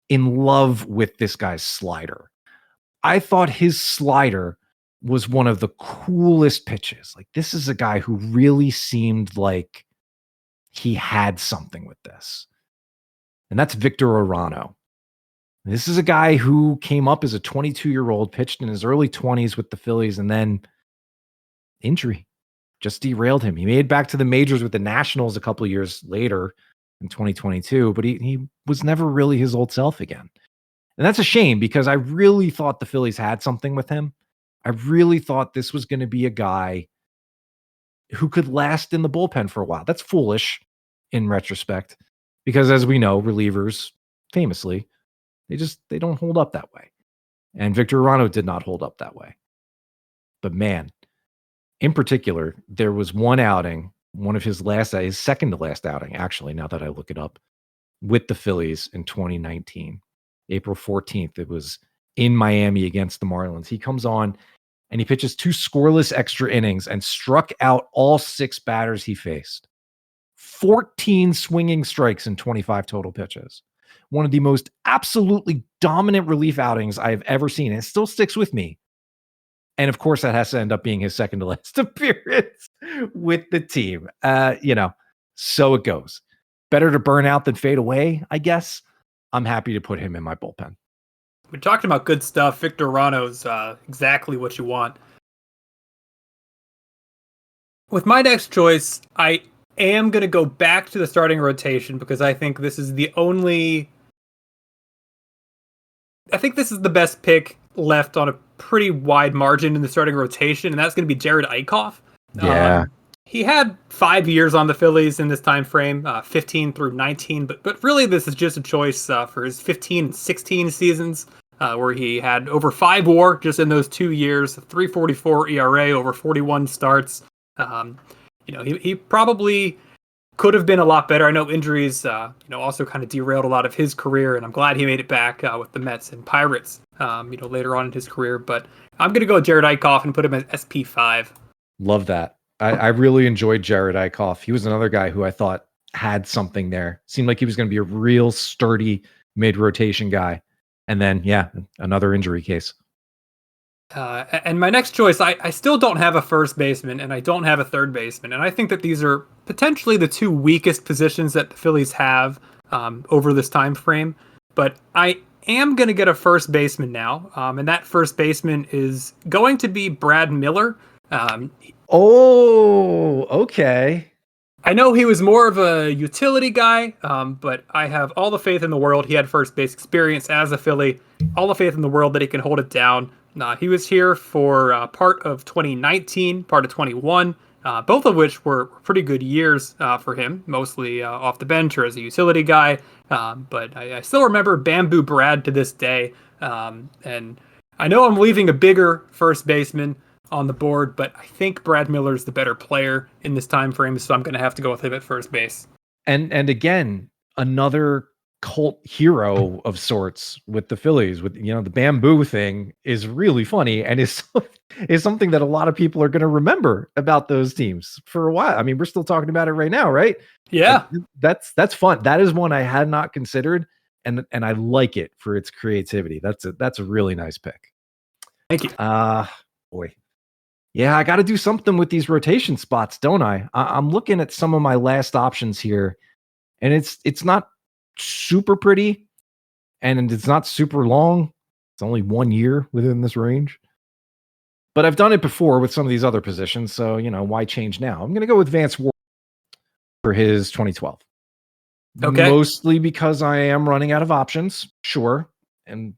in love with this guy's slider. I thought his slider was one of the coolest pitches. Like, this is a guy who really seemed like he had something with this. And that's Victor Arano. This is a guy who came up as a 22-year-old, pitched in his early 20s with the Phillies, and then injury just derailed him. He made it back to the majors with the Nationals a couple of years later in 2022, but he was never really his old self again. And that's a shame because I really thought the Phillies had something with him. I really thought this was going to be a guy who could last in the bullpen for a while. That's foolish in retrospect because, as we know, relievers famously, they don't hold up that way. And Victor Arano did not hold up that way. But man, in particular, there was one outing, one of his second to last outing, actually, now that I look it up, with the Phillies in 2019, April 14th. It was in Miami against the Marlins. He comes on and he pitches 2 scoreless extra innings and struck out all 6 batters he faced. 14 swinging strikes in 25 total pitches. One of the most absolutely dominant relief outings I have ever seen. And it still sticks with me. And of course, that has to end up being his second to last appearance with the team. You know, so it goes. Better to burn out than fade away, I guess. I'm happy to put him in my bullpen. We talked about good stuff. Victor Arano's exactly what you want. With my next choice, I am going to go back to the starting rotation because I think this is the best pick left on a pretty wide margin in the starting rotation, and that's going to be Jared Eickhoff. Yeah. He had 5 years on the Phillies in this time frame, 15 through 19, but really this is just a choice for his 15 and 16 seasons, where he had over 5 WAR just in those 2 years, 3.44 ERA over 41 starts. You know, he probably could have been a lot better. I know injuries, also kind of derailed a lot of his career, and I'm glad he made it back with the Mets and Pirates, later on in his career. But I'm going to go with Jared Eickhoff and put him at SP5. Love that. I really enjoyed Jared Eickhoff. He was another guy who I thought had something there. Seemed like he was going to be a real sturdy mid-rotation guy. And then, yeah, another injury case. And my next choice, I still don't have a first baseman and I don't have a third baseman. And I think that these are potentially the 2 weakest positions that the Phillies have over this time frame. But I am going to get a first baseman now. And that first baseman is going to be Brad Miller. Okay. I know he was more of a utility guy, but I have all the faith in the world. He had first base experience as a Philly. All the faith in the world that he can hold it down. He was here for part of 2019, part of 21, both of which were pretty good years for him, mostly off the bench or as a utility guy. But I still remember Bamboo Brad to this day. And I know I'm leaving a bigger first baseman on the board, but I think Brad Miller's the better player in this time frame, so I'm going to have to go with him at first base. And again, another cult hero of sorts with the Phillies. With the bamboo thing is really funny and is something that a lot of people are going to remember about those teams for a while. I mean, we're still talking about it right now, right? Yeah, that's fun. That is one I had not considered, and I like it for its creativity. That's a really nice pick. Thank you. Boy. Yeah, I got to do something with these rotation spots, don't I? I'm looking at some of my last options here, and it's not super pretty, and it's not super long. It's only 1 year within this range. But I've done it before with some of these other positions, so why change now? I'm going to go with Vance Ward for his 2012. Okay. Mostly because I am running out of options, sure, and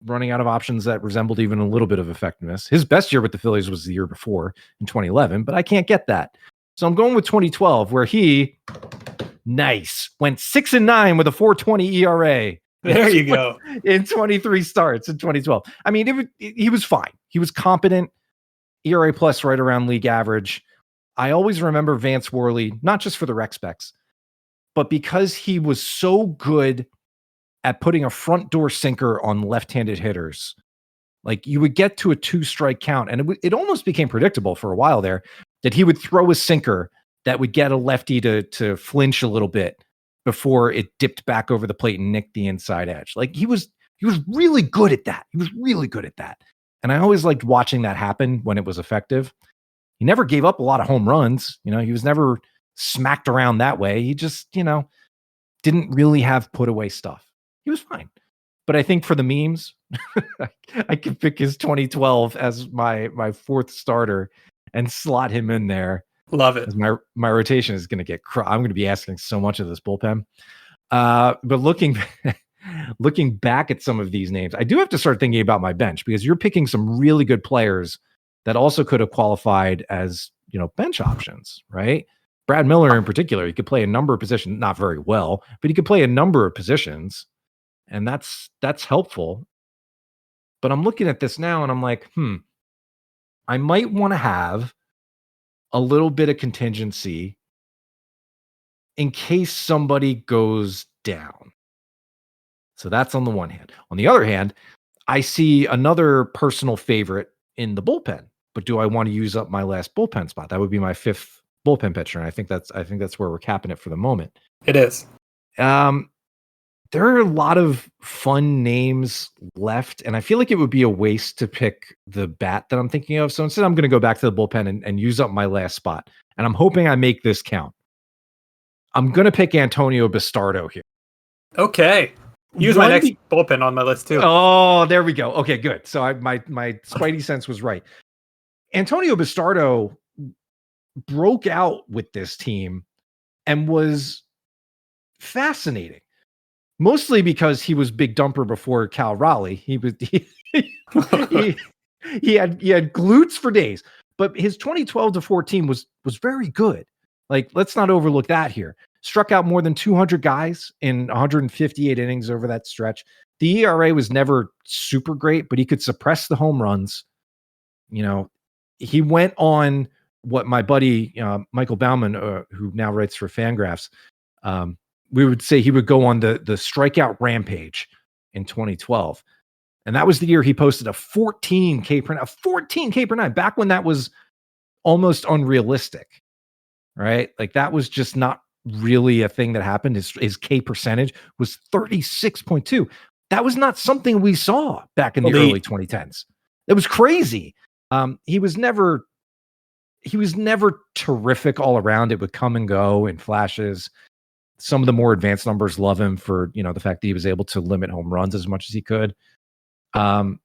running out of options that resembled even a little bit of effectiveness. His best year with the Phillies was the year before in 2011, but I can't get that. So I'm going with 2012, where he went 6-9 with a 4.20 ERA. There you go. In 23 starts in 2012. I mean, he was fine. He was competent. ERA plus right around league average. I always remember Vance Worley, not just for the rec specs, but because he was so good at putting a front door sinker on left-handed hitters. Like, you would get to a 2-strike count, and it almost became predictable for a while there that he would throw a sinker that would get a lefty to flinch a little bit before it dipped back over the plate and nicked the inside edge. Like, he was really good at that. He was really good at that. And I always liked watching that happen when it was effective. He never gave up a lot of home runs. He was never smacked around that way. He just, didn't really have put away stuff. He was fine. But I think for the memes, I could pick his 2012 as my fourth starter and slot him in there. Love it. My rotation is going to get I'm going to be asking so much of this bullpen. But looking back at some of these names, I do have to start thinking about my bench, because you're picking some really good players that also could have qualified as, bench options, right? Brad Miller in particular, he could play a number of positions, not very well, but he could play a number of positions, and that's helpful. But I'm looking at this now and I'm like, I might want to have a little bit of contingency in case somebody goes down. So that's on the one hand. On the other hand, I see another personal favorite in the bullpen, but do I want to use up my last bullpen spot? That would be my fifth bullpen pitcher, and I think that's where we're capping it for the moment. It is. There are a lot of fun names left, and I feel like it would be a waste to pick the bat that I'm thinking of. So instead, I'm going to go back to the bullpen and use up my last spot, and I'm hoping I make this count. I'm going to pick Antonio Bastardo here. Okay. Use my next bullpen on my list too. Oh, there we go. Okay, good. So my spidey sense was right. Antonio Bastardo broke out with this team and was fascinating, mostly because he was big dumper before Cal Raleigh. He had glutes for days, but his 2012 to 14 was very good. Like, let's not overlook that here. Struck out more than 200 guys in 158 innings over that stretch. The ERA was never super great, but he could suppress the home runs. He went on what my buddy Michael Bauman, who now writes for Fangraphs, we would say he would go on the strikeout rampage in 2012. And that was the year he posted a 14K per nine, back when that was almost unrealistic, right? Like, that was just not really a thing that happened. His K percentage was 36.2. That was not something we saw back in the early 2010s. It was crazy. He was never terrific all around. It would come and go in flashes. Some of the more advanced numbers love him for, the fact that he was able to limit home runs as much as he could. But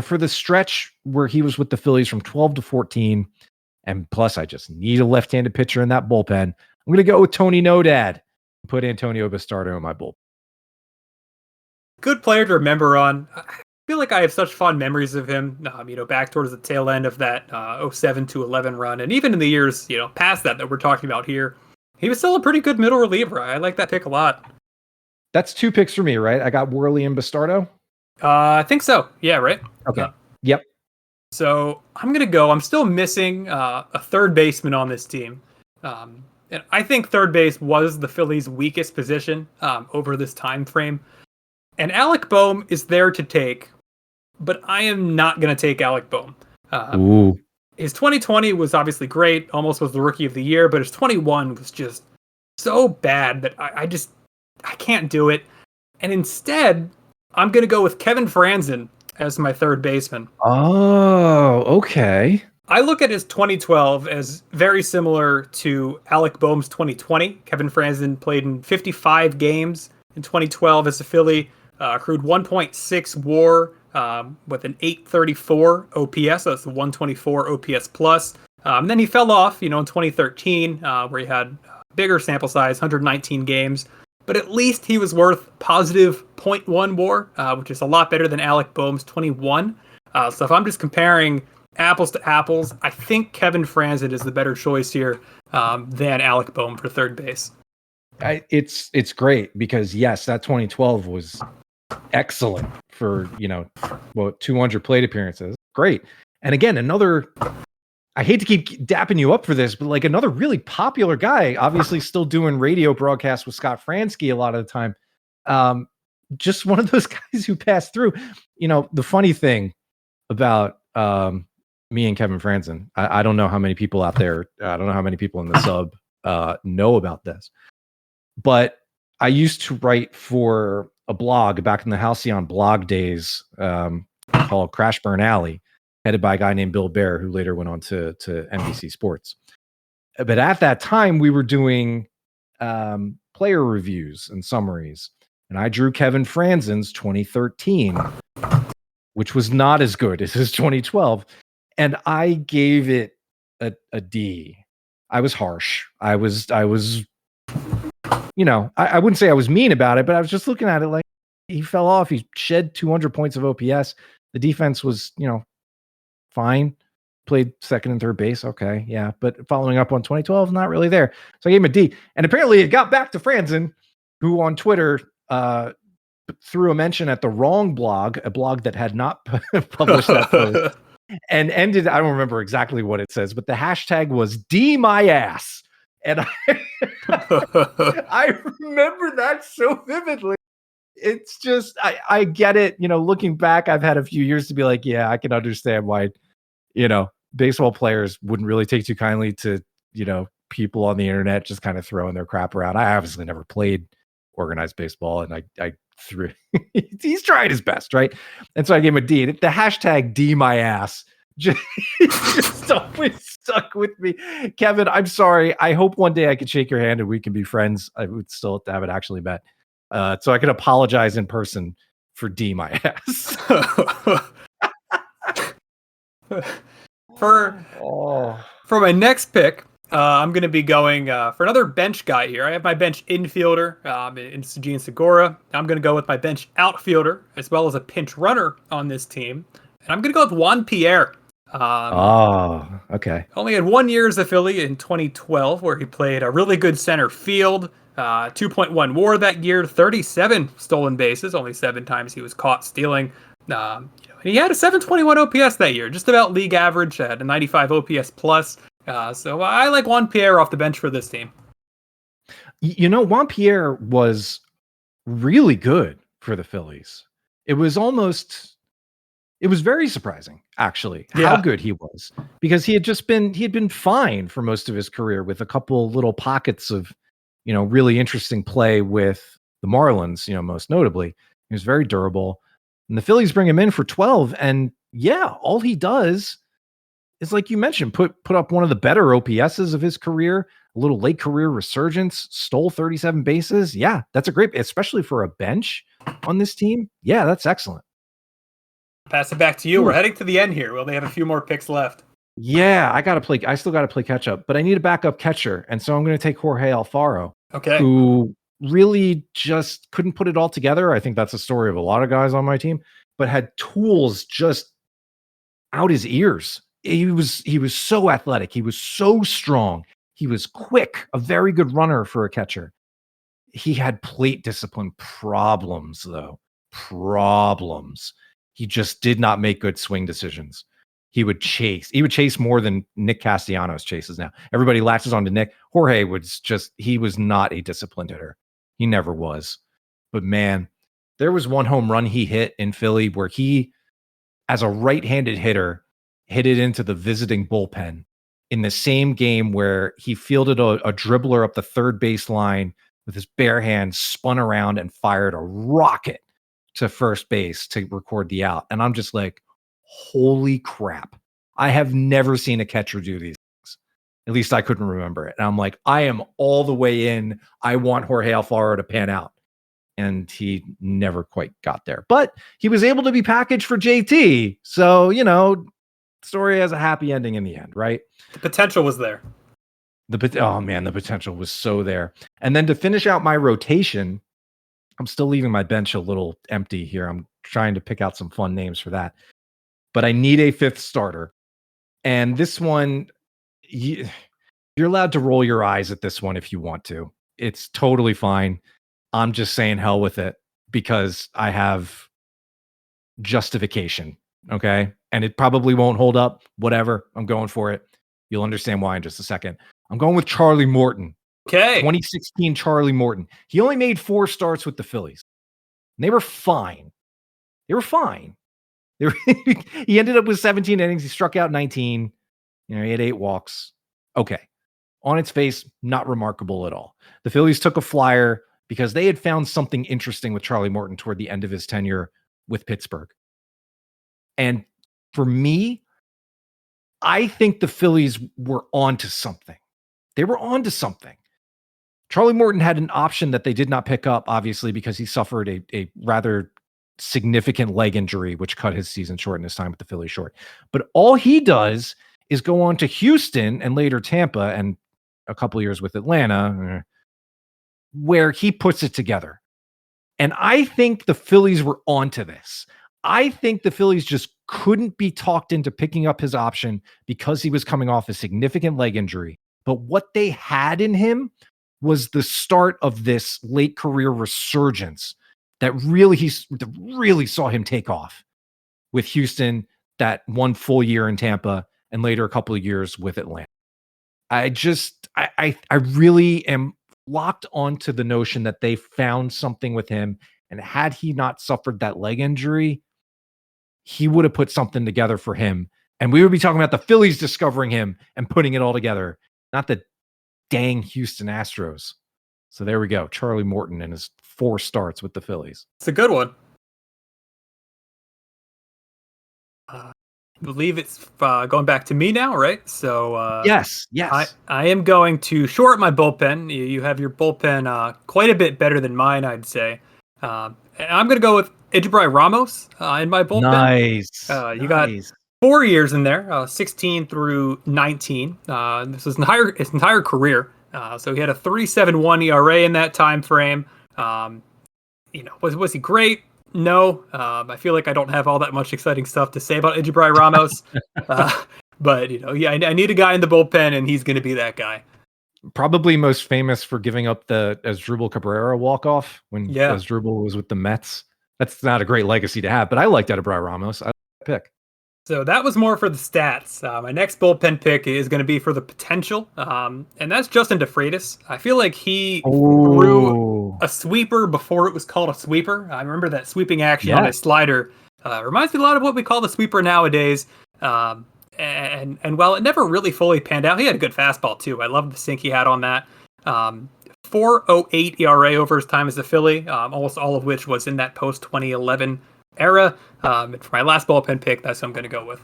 for the stretch where he was with the Phillies from 12 to 14, and plus I just need a left-handed pitcher in that bullpen, I'm going to go with Tony Nodad and put Antonio Bastardo in my bullpen. Good player to remember on. feel like I have such fond memories of him, back towards the tail end of that 07 to 11 run. And even in the years, past that we're talking about here, he was still a pretty good middle reliever. I like that pick a lot. That's 2 picks for me, right? I got Worley and Bastardo. I think so. Yeah, right? Okay. Yep. So I'm still missing a third baseman on this team. And I think third base was the Phillies' weakest position over this time frame. And Alec Boehm is there to take, but I am not going to take Alec Boehm. Ooh. His 2020 was obviously great, almost was the rookie of the year, but his 21 was just so bad that I can't do it. And instead, I'm going to go with Kevin Franzen as my third baseman. Oh, okay. I look at his 2012 as very similar to Alec Boehm's 2020. Kevin Franzen played in 55 games in 2012 as a Philly, accrued 1.6 WAR with an 834 OPS. So that's the 124 OPS plus. Then he fell off, in 2013, where he had bigger sample size, 119 games. But at least he was worth positive 0.1 WAR, which is a lot better than Alec Boehm's 21. So if I'm just comparing apples to apples, I think Kevin Franzen is the better choice here than Alec Boehm for third base. It's great because yes, that 2012 was excellent for 200 plate appearances. Great, and again, another. I hate to keep dapping you up for this, but like another really popular guy, obviously still doing radio broadcasts with Scott Fransky a lot of the time. Just one of those guys who passed through. The funny thing about me and Kevin Franzen, I don't know how many people out there, I don't know how many people in the sub know about this, but I used to write for a blog back in the Halcyon blog days called Crash Burn Alley, headed by a guy named Bill Bear, who later went on to NBC Sports. But at that time, we were doing player reviews and summaries. And I drew Kevin Franzen's 2013, which was not as good as his 2012. And I gave it a D. I was harsh. I wouldn't say I was mean about it, but I was just looking at it like he fell off. He shed 200 points of OPS. The defense was, fine. Played second and third base. Okay. Yeah. But following up on 2012, not really there. So I gave him a D. And apparently it got back to Franzen, who on Twitter threw a mention at the wrong blog, a blog that had not published that post, and ended, I don't remember exactly what it says, but the hashtag was D my ass. And I remember that so vividly. It's just, I get it. Looking back, I've had a few years to be like, yeah, I can understand why, baseball players wouldn't really take too kindly to, people on the internet just kind of throwing their crap around. I obviously never played organized baseball, and I threw, he's trying his best, right? And so I gave him a D. The hashtag D my ass just always stuck with me. Kevin, I'm sorry. I hope one day I can shake your hand and we can be friends. I would still have to have it actually met. So I can apologize in person for D my ass. For my next pick, I'm going to be going for another bench guy here. I have my bench infielder in Sujin Segura. I'm going to go with my bench outfielder as well as a pinch runner on this team. And I'm going to go with Juan Pierre. Okay. Only had 1 year as a Philly in 2012 where he played a really good center field. 2.1 WAR that year, 37 stolen bases, only 7 times he was caught stealing. And he had a 721 OPS that year, just about league average, had a 95 OPS plus. So I like Juan Pierre off the bench for this team. Juan Pierre was really good for the Phillies. It was very surprising, actually, how good he was, because he had been fine for most of his career with a couple little pockets of, really interesting play with the Marlins, most notably. He was very durable. And the Phillies bring him in for 12. And all he does is, like you mentioned, put up one of the better OPSs of his career, a little late career resurgence, stole 37 bases. Yeah, that's a great, especially for a bench on this team. Yeah, that's excellent. Pass it back to you. We're heading to the end here. We only have a few more picks left. Yeah, I still got to play catch up, but I need a backup catcher. And so I'm going to take Jorge Alfaro, who really just couldn't put it all together. I think that's a story of a lot of guys on my team. but had tools just out his ears. He was so athletic. He was so strong. He was quick, a very good runner for a catcher. He had plate discipline problems, though. Problems. He just did not make good swing decisions. He would chase. He would chase more than Nick Castellanos chases now. Everybody latches on to Nick. Jorge he was not a disciplined hitter. He never was. But man, there was one home run he hit in Philly where he, as a right-handed hitter, hit it into the visiting bullpen in the same game where he fielded a dribbler up the third base line with his bare hand, spun around and fired a rocket to first base to record the out. And I'm just like, holy crap. I have never seen a catcher do these things. At least I couldn't remember it. And I'm like, I am all the way in. I want Jorge Alfaro to pan out. And he never quite got there. But he was able to be packaged for JT. So, story has a happy ending in the end, right? The potential was there. The potential was so there. And then to finish out my rotation, I'm still leaving my bench a little empty here. I'm trying to pick out some fun names for that. But I need a fifth starter. And this one, you're allowed to roll your eyes at this one if you want to. It's totally fine. I'm just saying hell with it because I have justification. Okay. And it probably won't hold up. Whatever. I'm going for it. You'll understand why in just a second. I'm going with Charlie Morton. Okay. 2016 Charlie Morton. He only made 4 starts with the Phillies. And they were fine. He ended up with 17 innings. He struck out 19. He had 8 walks. Okay. On its face, not remarkable at all. The Phillies took a flyer because they had found something interesting with Charlie Morton toward the end of his tenure with Pittsburgh. And for me, I think the Phillies were onto something. They were onto something. Charlie Morton had an option that they did not pick up, obviously, because he suffered a rather significant leg injury, which cut his season short and his time with the Phillies short. But all he does is go on to Houston and later Tampa and a couple years with Atlanta, where he puts it together. And I think the Phillies were onto this. I think the Phillies just couldn't be talked into picking up his option because he was coming off a significant leg injury. But what they had in him was the start of this late career resurgence that really saw him take off with Houston, that 1 full year in Tampa, and later a couple of years with Atlanta. I really am locked onto the notion that they found something with him. And had he not suffered that leg injury, he would have put something together for him. And we would be talking about the Phillies discovering him and putting it all together, not the dang Houston Astros. So there we go. Charlie Morton and his 4 starts with the Phillies. It's a good one. I believe it's going back to me now, right? So yes. I am going to short my bullpen. You have your bullpen quite a bit better than mine, I'd say. I'm going to go with Edubray Ramos in my bullpen. Nice. You got 4 years in there, 16 through 19. This is his entire career. So he had a 3.71 ERA in that time frame. Was he great? No. I feel like I don't have all that much exciting stuff to say about Edubray Ramos. But I need a guy in the bullpen, and he's going to be that guy. Probably most famous for giving up the Asdrubal Cabrera walk-off when Asdrubal was with the Mets. That's not a great legacy to have, but I liked Edubray Ramos. I like that pick. So that was more for the stats. My next bullpen pick is going to be for the potential, and that's Justin DeFreitas. I feel like he threw a sweeper before it was called a sweeper. I remember that sweeping action on his slider. Reminds me a lot of what we call the sweeper nowadays. And while it never really fully panned out, he had a good fastball too. I love the sink he had on that. 4.08 ERA over his time as a Philly, almost all of which was in that post-2011 era. For my last bullpen pick, that's who I'm going to go with.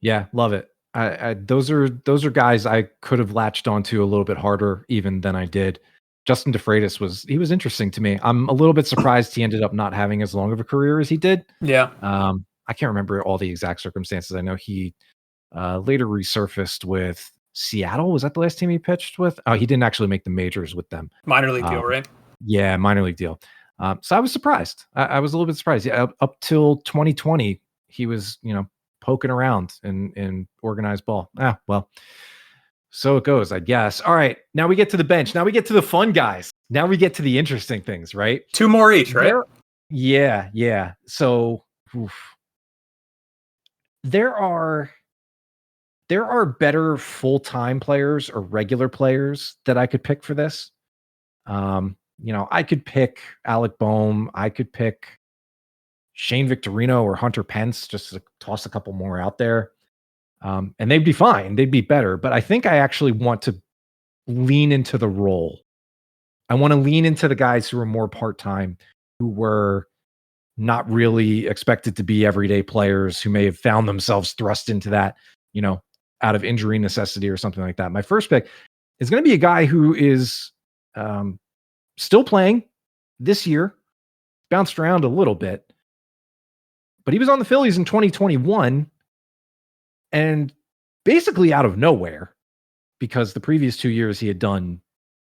Yeah, love it. Those are guys I could have latched onto a little bit harder even than I did. Justin DeFreitas was interesting to me. I'm a little bit surprised he ended up not having as long of a career as he did. Yeah. I can't remember all the exact circumstances. I know he later resurfaced with Seattle. Was that the last team he pitched with? Oh, he didn't actually make the majors with them. Minor league deal, right? Yeah, minor league deal. So I was surprised. I was a little bit surprised. Yeah, up till 2020, he was, poking around in organized ball. Well, so it goes, I guess. All right, now we get to the bench. Now we get to the fun guys. Now we get to the interesting things, right? 2 more each, right? Yeah. So there are better full-time players or regular players that I could pick for this. I could pick Alec Boehm. I could pick Shane Victorino or Hunter Pence, just to toss a couple more out there. And they'd be fine. They'd be better. But I think I actually want to lean into the role. I want to lean into the guys who are more part-time, who were not really expected to be everyday players, who may have found themselves thrust into that, out of injury necessity or something like that. My first pick is going to be a guy who is still playing this year, bounced around a little bit, but he was on the Phillies in 2021 and basically out of nowhere, because the previous 2 years he had done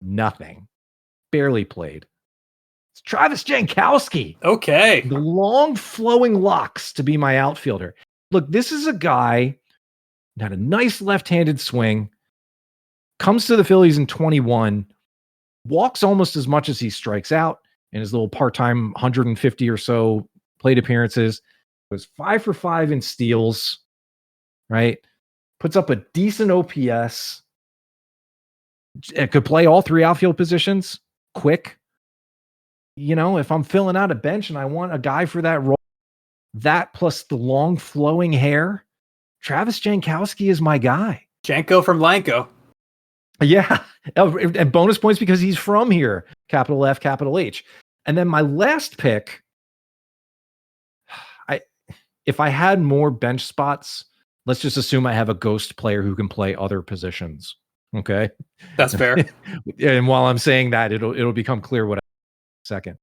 nothing, barely played. It's Travis Jankowski. Okay. The long flowing locks to be my outfielder. Look, this is a guy who had a nice left-handed swing, comes to the Phillies in 21, walks almost as much as he strikes out in his little part-time 150 or so plate appearances. Was 5 for 5 in steals, right? Puts up a decent OPS. It could play all 3 outfield positions quick. If I'm filling out a bench and I want a guy for that role, that plus the long flowing hair, Travis Jankowski is my guy. Janko from Lanko. Yeah. And bonus points because he's from here. Capital F, capital H. And then my last pick, if I had more bench spots, let's just assume I have a ghost player who can play other positions. Okay. That's fair. And while I'm saying that, it'll become clear what I second.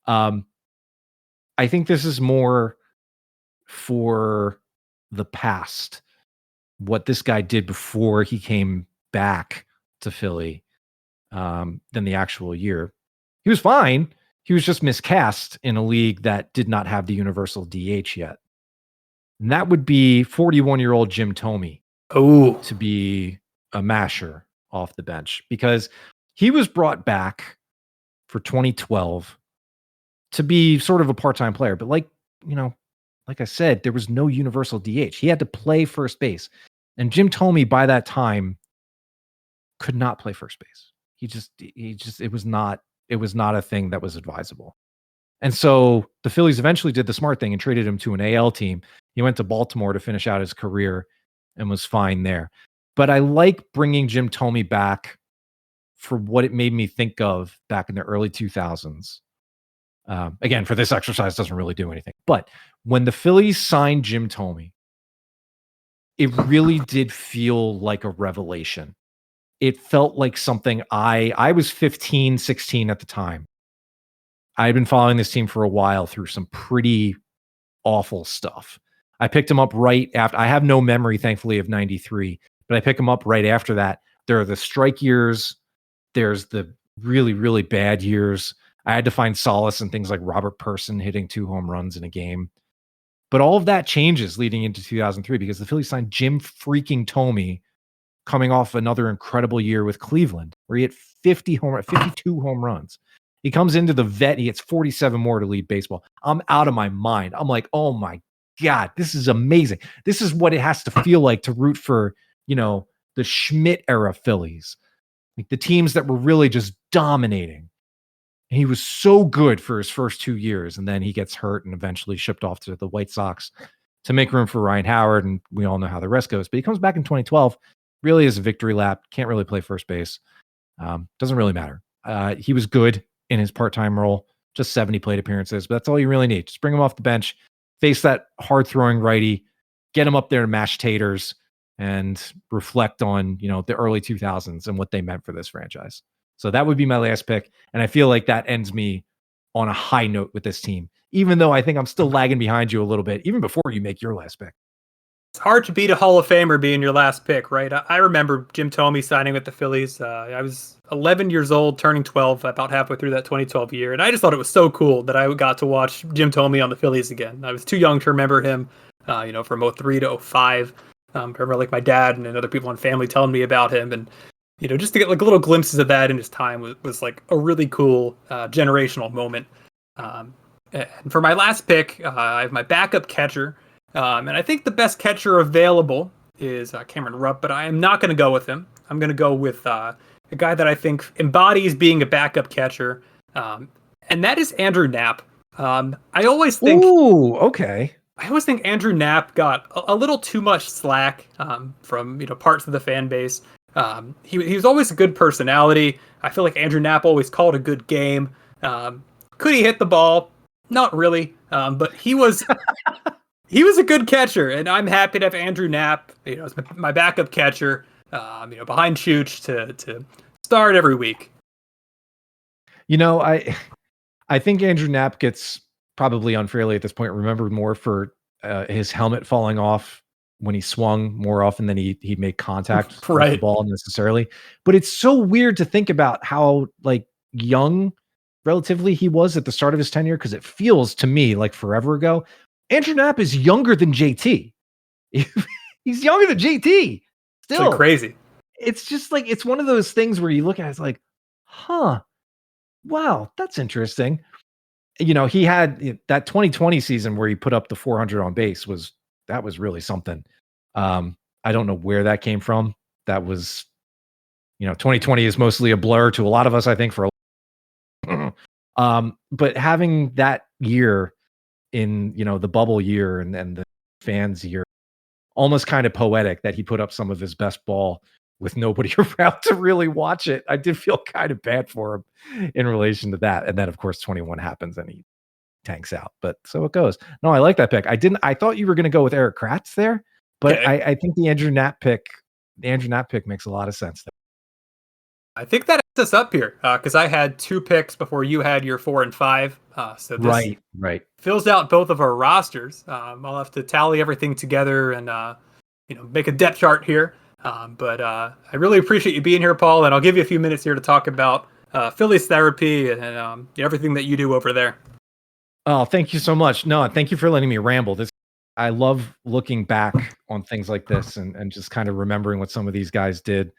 I think this is more for the past, what this guy did before he came back to Philly, than the actual year. He was fine. He was just miscast in a league that did not have the universal DH yet. And that would be 41-year-old Jim Thome to be a masher off the bench, because he was brought back for 2012 to be sort of a part-time player. But like I said, there was no universal DH. He had to play first base. And Jim Thome by that time could not play first base. It was not a thing that was advisable. And so the Phillies eventually did the smart thing and traded him to an AL team. He went to Baltimore to finish out his career and was fine there. But I like bringing Jim Thome back for what it made me think of back in the early 2000s. Again, for this exercise, doesn't really do anything. But when the Phillies signed Jim Thome, it really did feel like a revelation. It felt like something I was 15, 16 at the time. I had been following this team for a while through some pretty awful stuff. I picked him up right after. I have no memory, thankfully, of 93, but I pick him up right after that. There are the strike years. There's the really, really bad years. I had to find solace in things like Robert Person hitting 2 home runs in a game. But all of that changes leading into 2003 because the Phillies signed Jim freaking Thome, coming off another incredible year with Cleveland, where he hit 52 home runs. He comes into the vet, he gets 47 more to lead baseball. I'm out of my mind. I'm like, oh my God, this is amazing. This is what it has to feel like to root for, the Schmidt era Phillies, like the teams that were really just dominating. And he was so good for his first 2 years, and then he gets hurt and eventually shipped off to the White Sox to make room for Ryan Howard, and we all know how the rest goes. But he comes back in 2012, really is a victory lap, can't really play first base. Doesn't really matter. He was good in his part-time role, just 70 plate appearances, but that's all you really need. Just bring him off the bench, face that hard-throwing righty, get him up there to mash taters, and reflect on, the early 2000s and what they meant for this franchise. So that would be my last pick, and I feel like that ends me on a high note with this team, even though I think I'm still lagging behind you a little bit, even before you make your last pick. it's hard to beat a Hall of Famer being your last pick, right? I remember Jim Thome signing with the Phillies. I was 11 years old, turning 12, about halfway through that 2012 year, and I just thought it was so cool that I got to watch Jim Thome on the Phillies again. I was too young to remember him, from '03 to '05. I remember like my dad and other people in family telling me about him, and just to get like little glimpses of that in his time was like a really cool generational moment. And for my last pick, I have my backup catcher. And I think the best catcher available is Cameron Rupp, but I am not going to go with him. I'm going to go with a guy that I think embodies being a backup catcher, and that is Andrew Knapp. I always think, Ooh, okay. I always think Andrew Knapp got a little too much slack from parts of the fan base. He was always a good personality. I feel like Andrew Knapp always called a good game. Could he hit the ball? Not really, but he was. He was a good catcher, and I'm happy to have Andrew Knapp, as my backup catcher, behind Chooch to start every week. I think Andrew Knapp gets probably unfairly at this point remembered more for his helmet falling off when he swung more often than he made contact with the Right. ball necessarily. But it's so weird to think about how like young relatively he was at the start of his tenure, because it feels to me like forever ago. Andrew Knapp is younger than JT. He's younger than JT. It's Still like crazy. It's just like, it's one of those things where you look at it, it's like, huh, wow, that's interesting. He had that 2020 season where he put up the 400 on base that was really something. I don't know where that came from. That was, 2020 is mostly a blur to a lot of us, I think, but having that year in, the bubble year and the fans year, almost kind of poetic that he put up some of his best ball with nobody around to really watch it. I did feel kind of bad for him in relation to that. And then of course 21 happens and he tanks out, but so it goes. No, I like that pick. I thought you were going to go with Eric Kratz there, but Okay. I think the Andrew Knapp pick makes a lot of sense there. I think that ends us up here because I had 2 picks before you had your 4 and 5. So this Right. fills out both of our rosters. I'll have to tally everything together and make a depth chart here. But I really appreciate you being here, Paul, and I'll give you a few minutes here to talk about Phillies Therapy and everything that you do over there. Oh, thank you so much. No, thank you for letting me ramble. I love looking back on things like this and just kind of remembering what some of these guys did.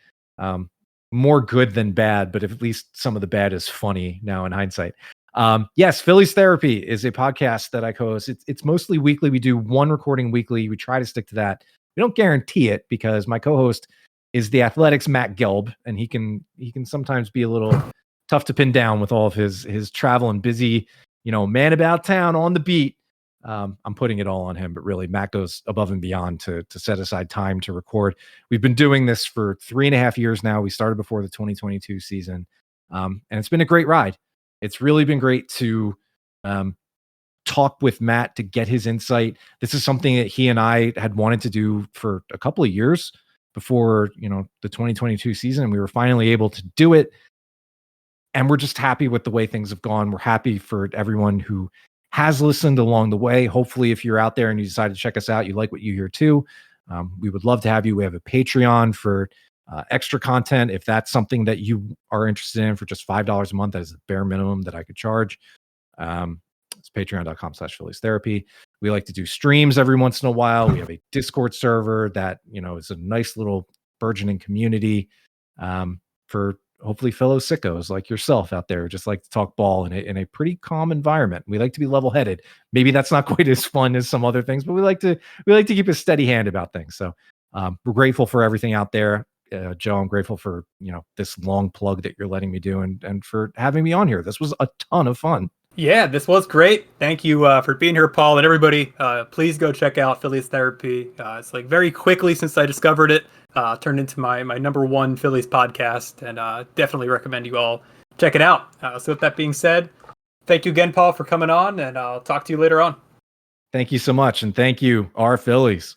More good than bad, but at least some of the bad is funny now in hindsight. Yes, Phillies Therapy is a podcast that I co-host. It's mostly weekly. We do one recording weekly. We try to stick to that. We don't guarantee it because my co-host is the Athletics' Matt Gelb, and he can sometimes be a little tough to pin down with all of his travel and busy, man about town on the beat. I'm putting it all on him, but really Matt goes above and beyond to set aside time to record. We've been doing this for 3.5 years now. We started before the 2022 season. And it's been a great ride. It's really been great to talk with Matt to get his insight. This is something that he and I had wanted to do for a couple of years before, the 2022 season. And we were finally able to do it. And we're just happy with the way things have gone. We're happy for everyone who has listened along the way. Hopefully, if you're out there and you decide to check us out, you like what you hear too. We would love to have you. We have a Patreon for extra content. If that's something that you are interested in for just $5 a month, that is the bare minimum that I could charge. It's patreon.com/Phillies Therapy. We like to do streams every once in a while. We have a Discord server that, is a nice little burgeoning community for hopefully fellow sickos like yourself out there who just like to talk ball in a pretty calm environment. We like to be level-headed. Maybe that's not quite as fun as some other things, but we like to keep a steady hand about things. So we're grateful for everything out there. Joe, I'm grateful for, this long plug that you're letting me do and for having me on here. This was a ton of fun. Yeah, this was great. Thank you for being here, Paul, and everybody. Please go check out Phillies Therapy. It's like very quickly since I discovered it, turned into my number one Phillies podcast, and definitely recommend you all check it out. So with that being said, thank you again, Paul, for coming on, and I'll talk to you later on. Thank you so much, and thank you, our Phillies.